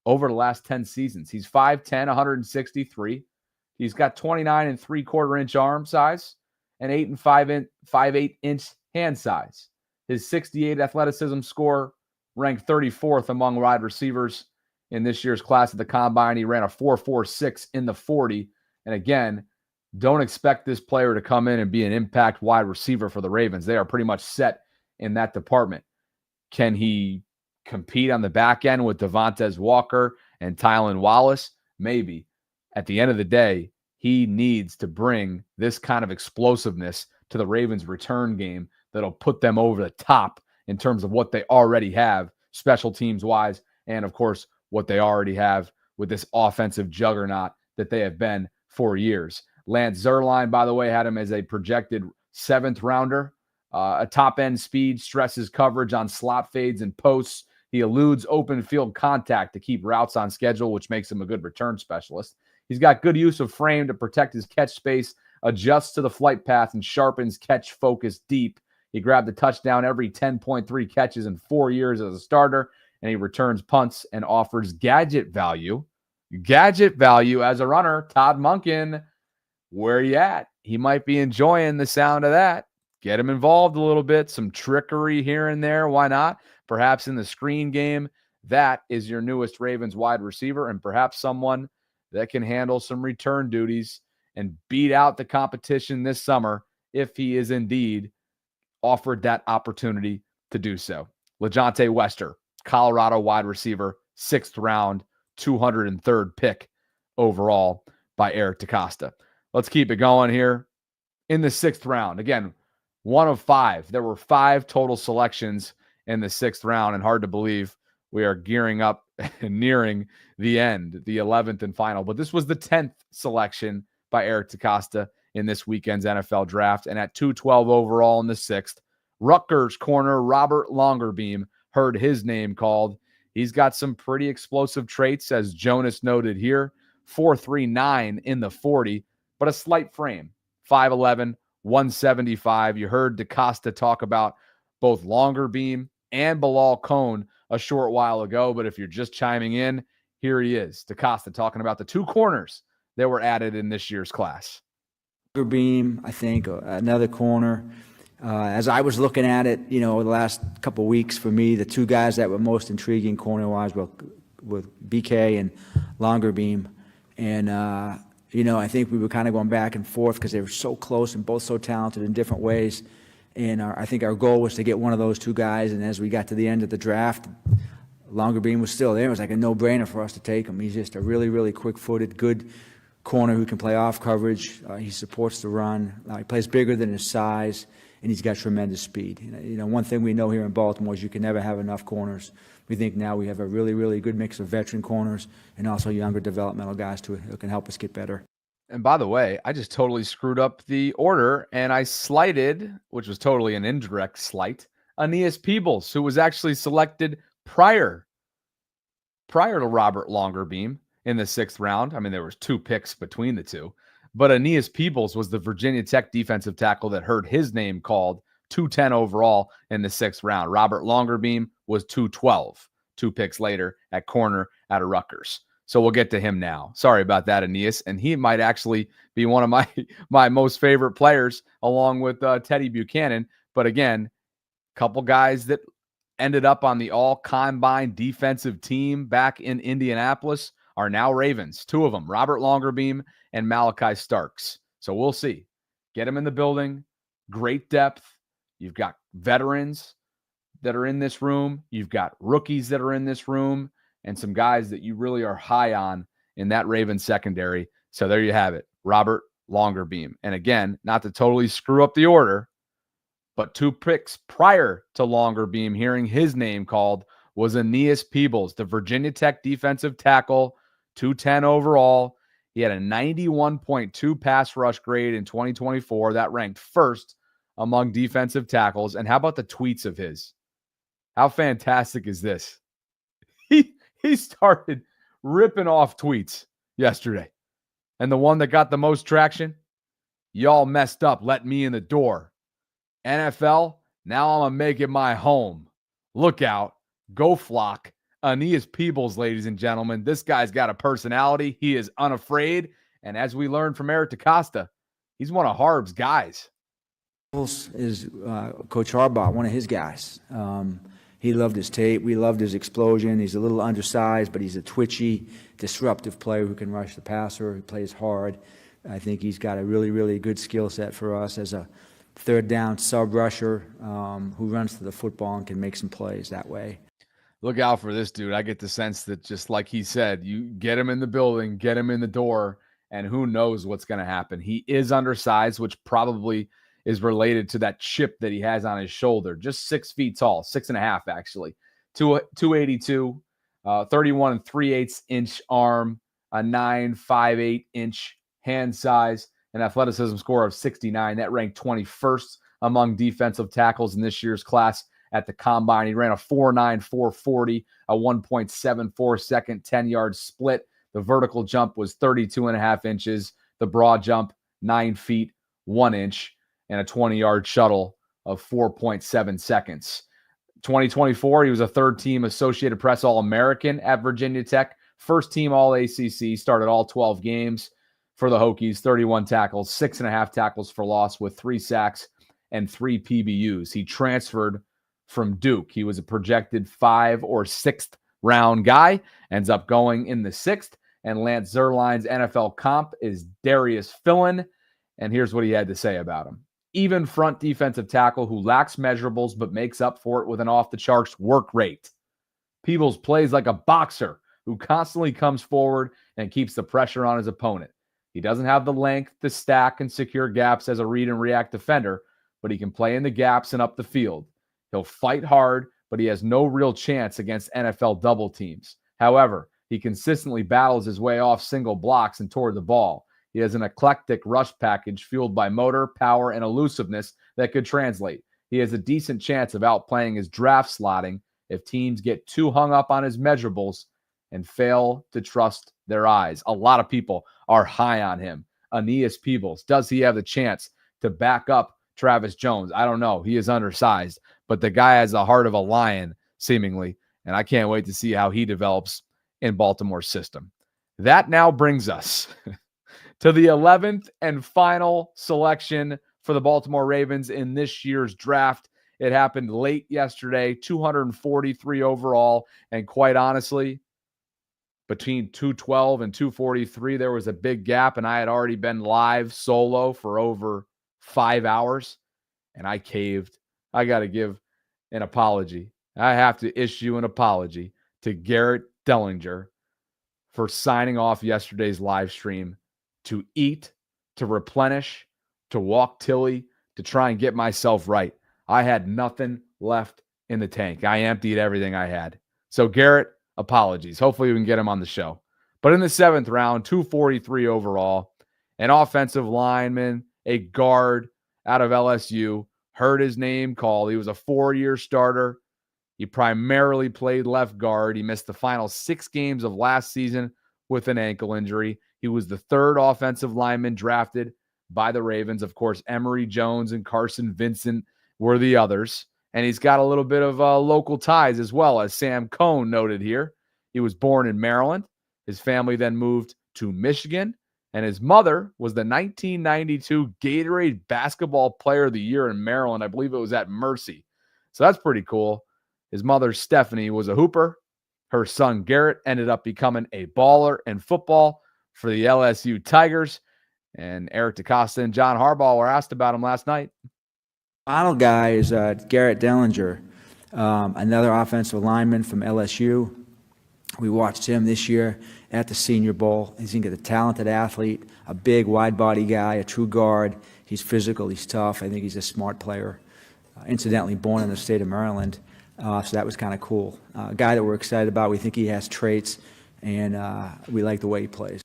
over the last 10 seasons. He's 5'10", 163. He's got 29 3/4-inch arm size and 8 5/8-inch hand size. His 68 athleticism score ranked 34th among wide receivers in this year's class at the Combine. He ran a 4.46 in the 40. And again, don't expect this player to come in and be an impact wide receiver for the Ravens. They are pretty much set in that department. Can he compete on the back end with Devontae Walker and Tylan Wallace? Maybe. At the end of the day, he needs to bring this kind of explosiveness to the Ravens' return game that'll put them over the top in terms of what they already have, special teams-wise, and, of course, what they already have with this offensive juggernaut that they have been for years. Lance Zierlein, by the way, had him as a projected 7th rounder. A top-end speed, stresses coverage on slot fades and posts. He eludes open field contact to keep routes on schedule, which makes him a good return specialist. He's got good use of frame to protect his catch space, adjusts to the flight path, and sharpens catch focus deep. He grabbed a touchdown every 10.3 catches in 4 years as a starter, and he returns punts and offers gadget value. gadget value as a runner. Todd Monken, where you at? He might be enjoying the sound of that. Get him involved a little bit. Some trickery here and there. Why not? Perhaps in the screen game. That is your newest Ravens wide receiver, and perhaps someone that can handle some return duties and beat out the competition this summer if he is indeed offered that opportunity to do so. LaJohntay Wester, Colorado wide receiver, 6th round, 203rd pick overall by Eric DeCosta. Let's keep it going here. In the 6th round, again, 1 of 5. There were 5 total selections in the 6th round, and hard to believe we are gearing up and nearing the end, the 11th and final. But this was the 10th selection by Eric DeCosta in this weekend's NFL draft. And at 212 overall in the 6th, Rutgers corner Robert Longerbeam heard his name called. He's got some pretty explosive traits, as Jonas noted here. 4.39 in the 40, but a slight frame. 5'11", 175. You heard DeCosta talk about both Longerbeam and Bilal Cohn a short while ago, but if you're just chiming in, here he is, DeCosta, talking about the 2 corners that were added in this year's class. Beam, I think, another corner. As I was looking at it, the last couple of weeks for me, the 2 guys that were most intriguing corner-wise were BK and Longerbeam. And, I think we were kind of going back and forth because they were so close and both so talented in different ways. And I think our goal was to get one of those 2 guys. And as we got to the end of the draft, Longerbeam was still there. It was like a no-brainer for us to take him. He's just a really, really quick-footed, good corner who can play off coverage. He supports the run. He plays bigger than his size, and he's got tremendous speed. One thing we know here in Baltimore is you can never have enough corners. We think now we have a really, really good mix of veteran corners and also younger developmental guys who can help us get better. And by the way, I just totally screwed up the order, and I slighted, which was totally an indirect slight, Aeneas Peebles, who was actually selected prior to Robert Longerbeam in the 6th round. I mean, there was 2 picks between the 2, but Aeneas Peebles was the Virginia Tech defensive tackle that heard his name called, 210 overall in the 6th round. Robert Longerbeam was 212, 2 picks later at corner out of Rutgers. So we'll get to him now. Sorry about that, Aeneas. And he might actually be one of my most favorite players, along with Teddye Buchanan. But again, a couple guys that ended up on the all-combine defensive team back in Indianapolis are now Ravens. 2 of them, Robert Longerbeam and Malachi Starks. So we'll see. Get him in the building. Great depth. You've got veterans that are in this room. You've got rookies that are in this room, and some guys that you really are high on in that Ravens secondary. So there you have it, Robert Longerbeam. And again, not to totally screw up the order, but 2 picks prior to Longerbeam hearing his name called was Aeneas Peebles, the Virginia Tech defensive tackle, 210 overall. He had a 91.2 pass rush grade in 2024. That ranked 1st among defensive tackles. And how about the tweets of his? How fantastic is this? He started ripping off tweets yesterday. And the one that got the most traction, y'all messed up, let me in the door. NFL, now I'm going to make it my home. Look out. Go Flock. Aeneas Peebles, ladies and gentlemen. This guy's got a personality. He is unafraid. And as we learned from Eric DeCosta, he's one of Harb's guys. Is Coach Harbaugh, one of his guys. He loved his tape. We loved his explosion. He's a little undersized, but he's a twitchy, disruptive player who can rush the passer. He plays hard. I think he's got a really, really good skill set for us as a 3rd down sub rusher who runs to the football and can make some plays that way. Look out for this dude. I get the sense that, just like he said, you get him in the building, get him in the door, and who knows what's going to happen. He is undersized, which probably is related to that chip that he has on his shoulder. Just 6 feet tall, 6.5 actually. 282, 31 3/8 inch arm, a 9.58 inch hand size, an athleticism score of 69. That ranked 21st among defensive tackles in this year's class at the combine. He ran a 4.9 4.40, a 1.74 second 10-yard split. The vertical jump was 32.5 inches. The broad jump, 9 feet, 1 inch. And a 20-yard shuttle of 4.7 seconds. 2024, he was a 3rd-team Associated Press All-American at Virginia Tech First team all ACC, started all 12 games for the Hokies, 31 tackles, 6.5 tackles for loss with 3 sacks and 3 PBUs. He transferred from Duke. He was a projected 5th or 6th round guy, ends up going in the 6th. And Lance Zierlein's NFL comp is Darius Philon. And here's what he had to say about him. Even front defensive tackle who lacks measurables but makes up for it with an off-the-charts work rate. Peebles plays like a boxer who constantly comes forward and keeps the pressure on his opponent. He doesn't have the length to stack and secure gaps as a read and react defender, but he can play in the gaps and up the field. He'll fight hard, but he has no real chance against NFL double teams. However, he consistently battles his way off single blocks and toward the ball. He has an eclectic rush package fueled by motor, power, and elusiveness that could translate. He has a decent chance of outplaying his draft slotting if teams get too hung up on his measurables and fail to trust their eyes. A lot of people are high on him. Aeneas Peebles, does he have the chance to back up Travis Jones? I don't know. He is undersized, but the guy has the heart of a lion, seemingly, and I can't wait to see how he develops in Baltimore's system. That now brings us to the 11th and final selection for the Baltimore Ravens in this year's draft. It happened late yesterday, 243 overall, and quite honestly, between 212 and 243, there was a big gap, and I had already been live solo for over 5 hours, and I caved. I got to give an apology. I have to issue an apology to Garrett Dellinger for signing off yesterday's live stream to eat, to replenish, to walk Tilly, to try and get myself right. I had nothing left in the tank. I emptied everything I had. So Garrett, apologies. Hopefully we can get him on the show. But in the 7th round, 243 overall, an offensive lineman, a guard out of LSU, heard his name called. He was a 4-year starter. He primarily played left guard. He missed the final 6 games of last season with an ankle injury. He was the 3rd offensive lineman drafted by the Ravens. Of course, Emery Jones and Carson Vinson were the others. And he's got a little bit of local ties as well, as Sam Cohn noted here. He was born in Maryland. His family then moved to Michigan. And his mother was the 1992 Gatorade Basketball Player of the Year in Maryland. I believe it was at Mercy. So that's pretty cool. His mother, Stephanie, was a hooper. Her son, Garrett, ended up becoming a baller in football for the LSU Tigers. And Eric DeCosta and John Harbaugh were asked about him last night. Final guy is Garrett Dellinger, another offensive lineman from LSU. We watched him this year at the Senior Bowl. He's a talented athlete, a big, wide-body guy, a true guard. He's physical, he's tough. I think he's a smart player. Incidentally, born in the state of Maryland, so that was kind of cool. A guy that we're excited about. We think he has traits, and we like the way he plays.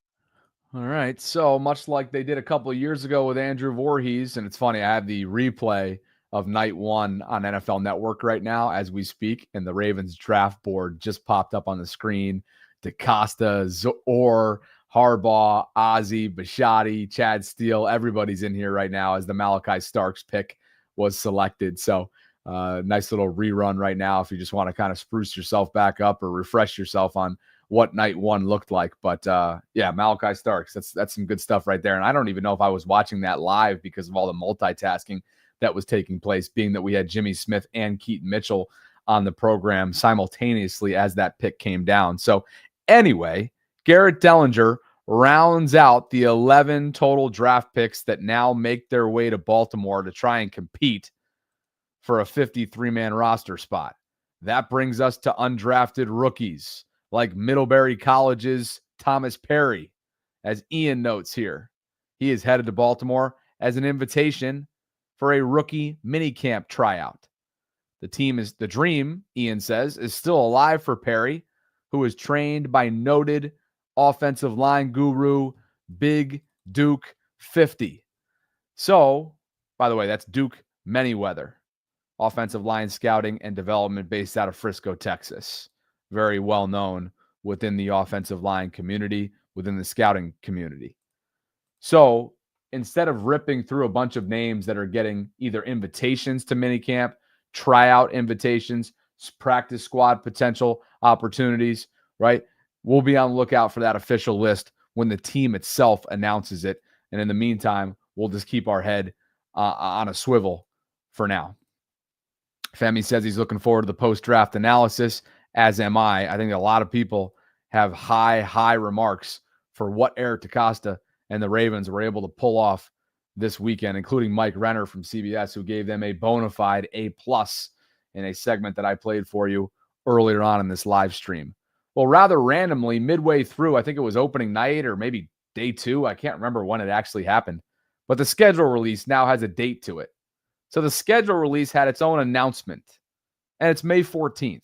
All right, so much like they did a couple of years ago with Andrew Voorhees, and it's funny, I have the replay of night 1 on NFL Network right now as we speak, and the Ravens draft board just popped up on the screen. DeCosta, Orr, Harbaugh, Ozzie, Bisciotti, Chad Steele, everybody's in here right now as the Malachi Starks pick was selected. So nice little rerun right now if you just want to kind of spruce yourself back up or refresh yourself on what night 1 looked like. But yeah, Malachi Starks, that's some good stuff right there. And I don't even know if I was watching that live because of all the multitasking that was taking place, being that we had Jimmy Smith and Keaton Mitchell on the program simultaneously as that pick came down. So anyway, Garrett Dellinger rounds out the 11 total draft picks that now make their way to Baltimore to try and compete for a 53-man roster spot. That brings us to undrafted rookies like Middlebury College's Thomas Perry. As Ian notes here, he is headed to Baltimore as an invitation for a rookie minicamp tryout. The dream, Ian says, is still alive for Perry, who is trained by noted offensive line guru Big Duke 50. So, by the way, that's Duke Manyweather, offensive line scouting and development based out of Frisco, Texas. Very well known within the offensive line community, within the scouting community. So instead of ripping through a bunch of names that are getting either invitations to minicamp, tryout invitations, practice squad potential opportunities, right? we'll be on the lookout for that official list when the team itself announces it. And in the meantime, we'll just keep our head on a swivel for now. Femi says he's looking forward to the post-draft analysis, as am I. I think a lot of people have high remarks for what Eric DeCosta and the Ravens were able to pull off this weekend, including Mike Renner from CBS, who gave them a bona fide A+ in a segment that I played for you earlier on in this live stream. Well, rather randomly, midway through, I think it was opening night or maybe day 2. I can't remember when it actually happened. But the schedule release now has a date to it. So the schedule release had its own announcement, and it's May 14th.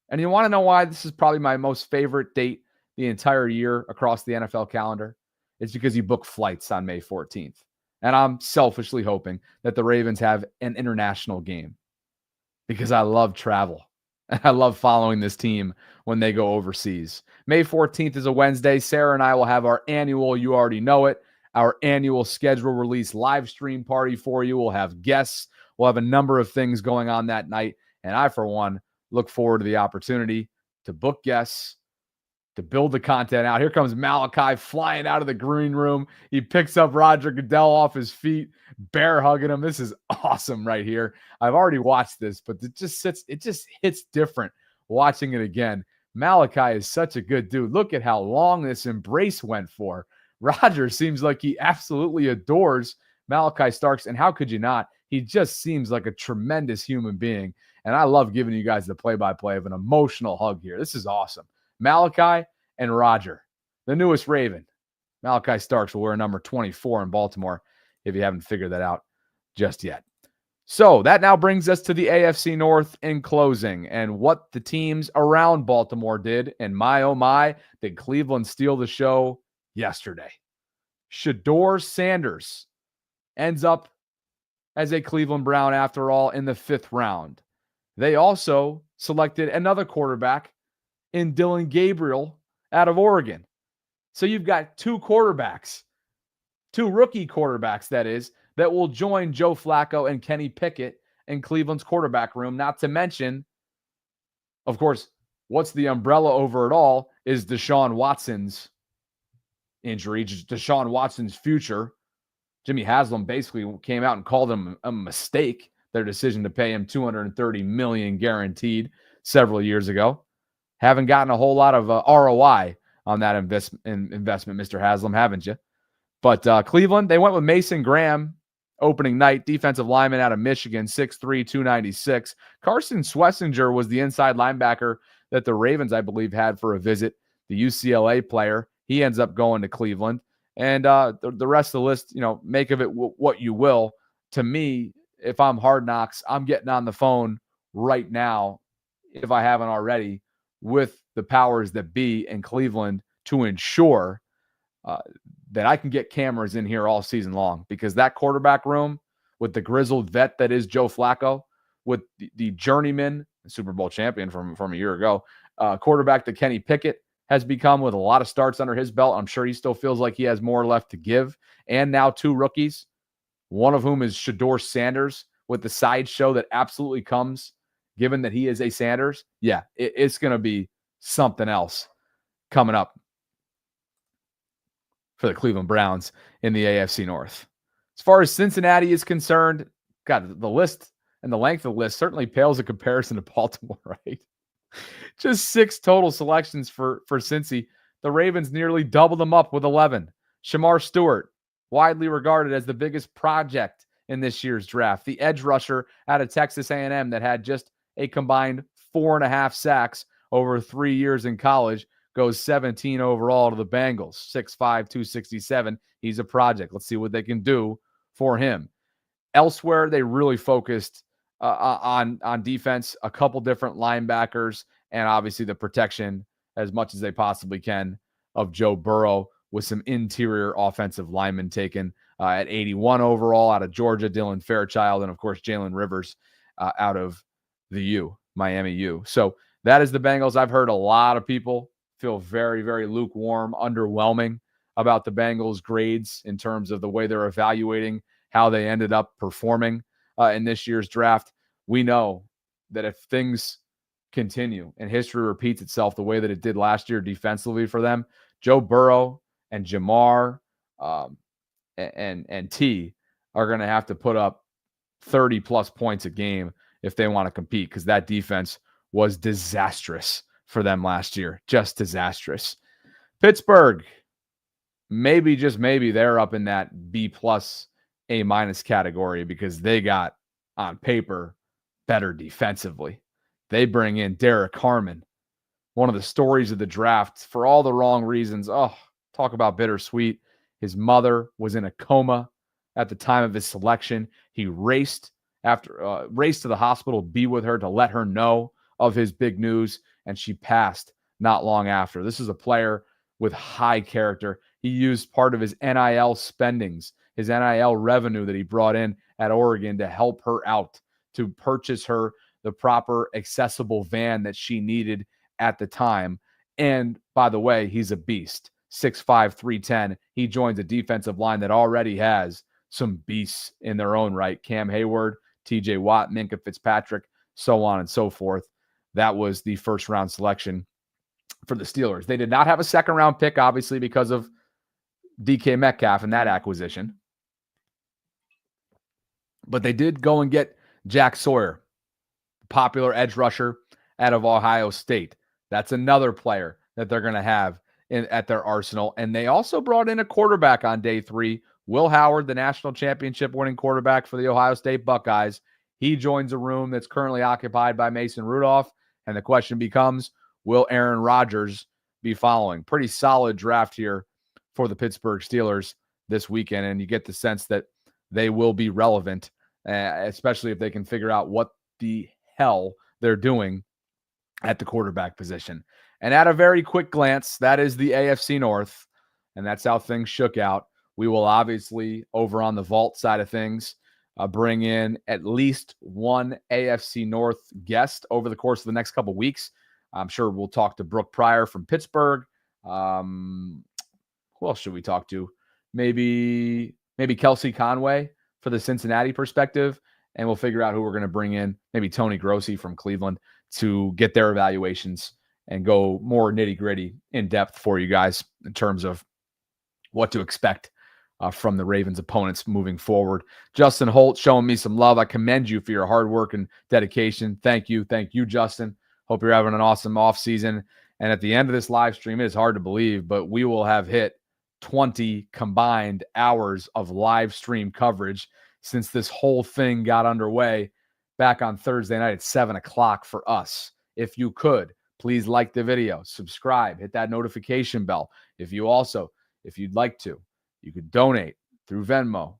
And you want to know why this is probably my most favorite date the entire year across the NFL calendar? It's because you book flights on May 14th. And I'm selfishly hoping that the Ravens have an international game because I love travel. I love following this team when they go overseas. May 14th is a Wednesday. Sarah and I will have our annual, you already know it, our annual schedule release live stream party for you. We'll have guests. We'll have a number of things going on that night. And I, for one, look forward to the opportunity to book guests, to build the content out. Here comes Malachi flying out of the green room. He picks up Roger Goodell off his feet, bear hugging him. This is awesome right here. I've already watched this, but it just hits different watching it again. Malachi is such a good dude. Look at how long this embrace went for. Roger seems like he absolutely adores Malachi Starks, and how could you not? He just seems like a tremendous human being, and I love giving you guys the play-by-play of an emotional hug here. This is awesome. Malachi and Roger, the newest Raven. Malachi Starks will wear number 24 in Baltimore if you haven't figured that out just yet. So that now brings us to the AFC North in closing and what the teams around Baltimore did. And my, oh my, did Cleveland steal the show yesterday. Shedeur Sanders ends up as a Cleveland Brown after all in the 5th round. They also selected another quarterback in Dylan Gabriel out of Oregon. So you've got 2 quarterbacks, 2 rookie quarterbacks, that is, that will join Joe Flacco and Kenny Pickett in Cleveland's quarterback room. Not to mention, of course, what's the umbrella over it all is Deshaun Watson's injury, Deshaun Watson's future. Jimmy Haslam basically came out and called him a mistake, their decision to pay him $230 million guaranteed several years ago. Haven't gotten a whole lot of ROI on that investment, Mr. Haslam, haven't you? But Cleveland, they went with Mason Graham opening night, defensive lineman out of Michigan, 6'3", 296. Carson Swessinger was the inside linebacker that the Ravens, I believe, had for a visit, the UCLA player. He ends up going to Cleveland. And the rest of the list, make of it what you will. To me, if I'm Hard Knocks, I'm getting on the phone right now, if I haven't already, with the powers that be in Cleveland to ensure that I can get cameras in here all season long, because that quarterback room with the grizzled vet that is Joe Flacco, with the journeyman, Super Bowl champion from a year ago, quarterback that Kenny Pickett has become with a lot of starts under his belt. I'm sure he still feels like he has more left to give. And now 2 rookies, one of whom is Shedeur Sanders with the sideshow that absolutely comes given that he is a Sanders. Yeah, it's going to be something else coming up for the Cleveland Browns in the AFC North. As far as Cincinnati is concerned, God, the list and the length of the list certainly pales in comparison to Baltimore, right? Just 6 total selections for Cincy. The Ravens nearly doubled them up with 11. Shamar Stewart, widely regarded as the biggest project in this year's draft. The edge rusher out of Texas A&M that had just a combined 4.5 sacks over 3 years in college, goes 17 overall to the Bengals. 6'5", 267. He's a project. Let's see what they can do for him. Elsewhere, they really focused on defense, a couple different linebackers, and obviously the protection as much as they possibly can of Joe Burrow, with some interior offensive linemen taken at 81 overall out of Georgia, Dylan Fairchild, and of course Jalen Rivers out of the Miami U. So that is the Bengals. I've heard a lot of people feel very, very lukewarm, underwhelming about the Bengals' grades in terms of the way they're evaluating how they ended up performing in this year's draft. We know that if things continue and history repeats itself the way that it did last year defensively for them, Joe Burrow and Jamar and T are going to have to put up 30-plus points a game if they want to compete, because that defense was disastrous for them last year. Just disastrous. Pittsburgh, maybe, just maybe, they're up in that B-plus, A-minus category because they got, on paper, better defensively. They bring in Derek Harmon, one of the stories of the draft for all the wrong reasons. Oh, talk about bittersweet. His mother was in a coma at the time of his selection. He raced to the hospital to be with her, to let her know of his big news, and she passed not long after. This is a player with high character. He used part of his NIL spendings, his NIL revenue that he brought in at Oregon, to help her out, to purchase her the proper accessible van that she needed at the time. And by the way, he's a beast. 6'5", 310. He joins a defensive line that already has some beasts in their own right. Cam Hayward, TJ Watt, Minkah Fitzpatrick, so on and so forth. That was the first round selection for the Steelers. They did not have a second round pick, obviously, because of DK Metcalf and that acquisition. But they did go and get Jack Sawyer, popular edge rusher out of Ohio State. That's another player that they're going to have at their arsenal. And they also brought in a quarterback on day 3, Will Howard, the national championship winning quarterback for the Ohio State Buckeyes. He joins a room that's currently occupied by Mason Rudolph. And the question becomes, will Aaron Rodgers be following? Pretty solid draft here for the Pittsburgh Steelers this weekend. And you get the sense that they will be relevant, especially if they can figure out what the hell they're doing at the quarterback position. And at a very quick glance, that is the AFC North, and that's how things shook out. We will obviously, over on the vault side of things, bring in at least one AFC North guest over the course of the next couple of weeks. I'm sure we'll talk to Brooke Pryor from Pittsburgh. Who else should we talk to? Maybe Kelsey Conway for the Cincinnati perspective, and we'll figure out who we're going to bring in. Maybe Tony Grossi from Cleveland to get their evaluations and go more nitty-gritty in depth for you guys in terms of what to expect from the Ravens opponents moving forward. Justin Holt showing me some love. I commend you for your hard work and dedication. Thank you. Thank you, Justin. Hope you're having an awesome offseason. And at the end of this live stream, it is hard to believe, but we will have hit 20 combined hours of live stream coverage since this whole thing got underway back on Thursday night at 7 o'clock for us. If you could, please like the video, subscribe, hit that notification bell. If you'd like to, you could donate through Venmo,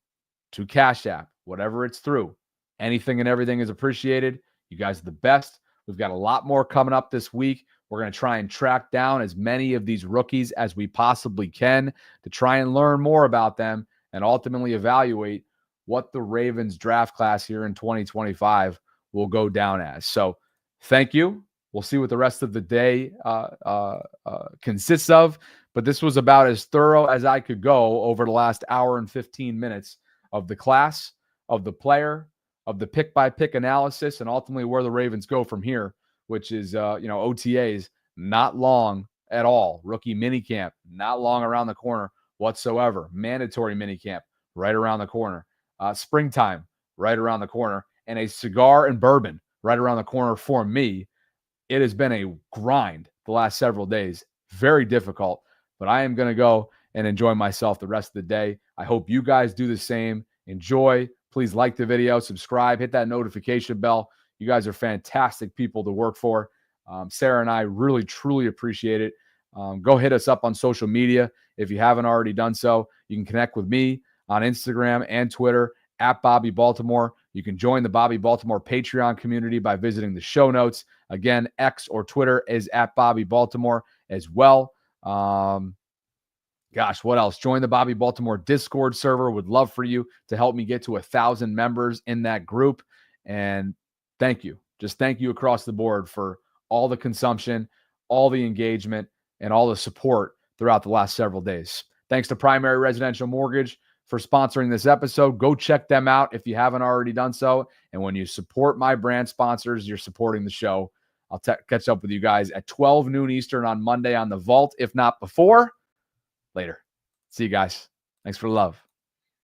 to Cash App, whatever it's through. Anything and everything is appreciated. You guys are the best. We've got a lot more coming up this week. We're going to try and track down as many of these rookies as we possibly can to try and learn more about them and ultimately evaluate what the Ravens draft class here in 2025 will go down as. So thank you. We'll see what the rest of the day consists of. But this was about as thorough as I could go over the last hour and 15 minutes of the class, of the player, of the pick-by-pick analysis, and ultimately where the Ravens go from here, which is, OTAs, not long at all. Rookie minicamp, not long around the corner whatsoever. Mandatory minicamp, right around the corner. Springtime, right around the corner. And a cigar and bourbon right around the corner for me. It has been a grind the last several days. Very difficult, but I am going to go and enjoy myself the rest of the day. I hope you guys do the same. Enjoy. Please like the video, subscribe, hit that notification bell. You guys are fantastic people to work for. Sarah and I really, truly appreciate it. Go hit us up on social media if you haven't already done so. You can connect with me on Instagram and Twitter at Bobby Baltimore. You can join the Bobby Baltimore Patreon community by visiting the show notes. Again, X or Twitter is at Bobby Baltimore as well. What else? Join the Bobby Baltimore Discord server. Would love for you to help me get to 1,000 members in that group. And thank you. Just thank you across the board for all the consumption, all the engagement, and all the support throughout the last several days. Thanks to Primary Residential Mortgage for sponsoring this episode. Go check them out if you haven't already done so. And when you support my brand sponsors, you're supporting the show I'll catch up with you guys at 12 noon Eastern on Monday on the Vault, if not before. Later. See you guys. Thanks for the love.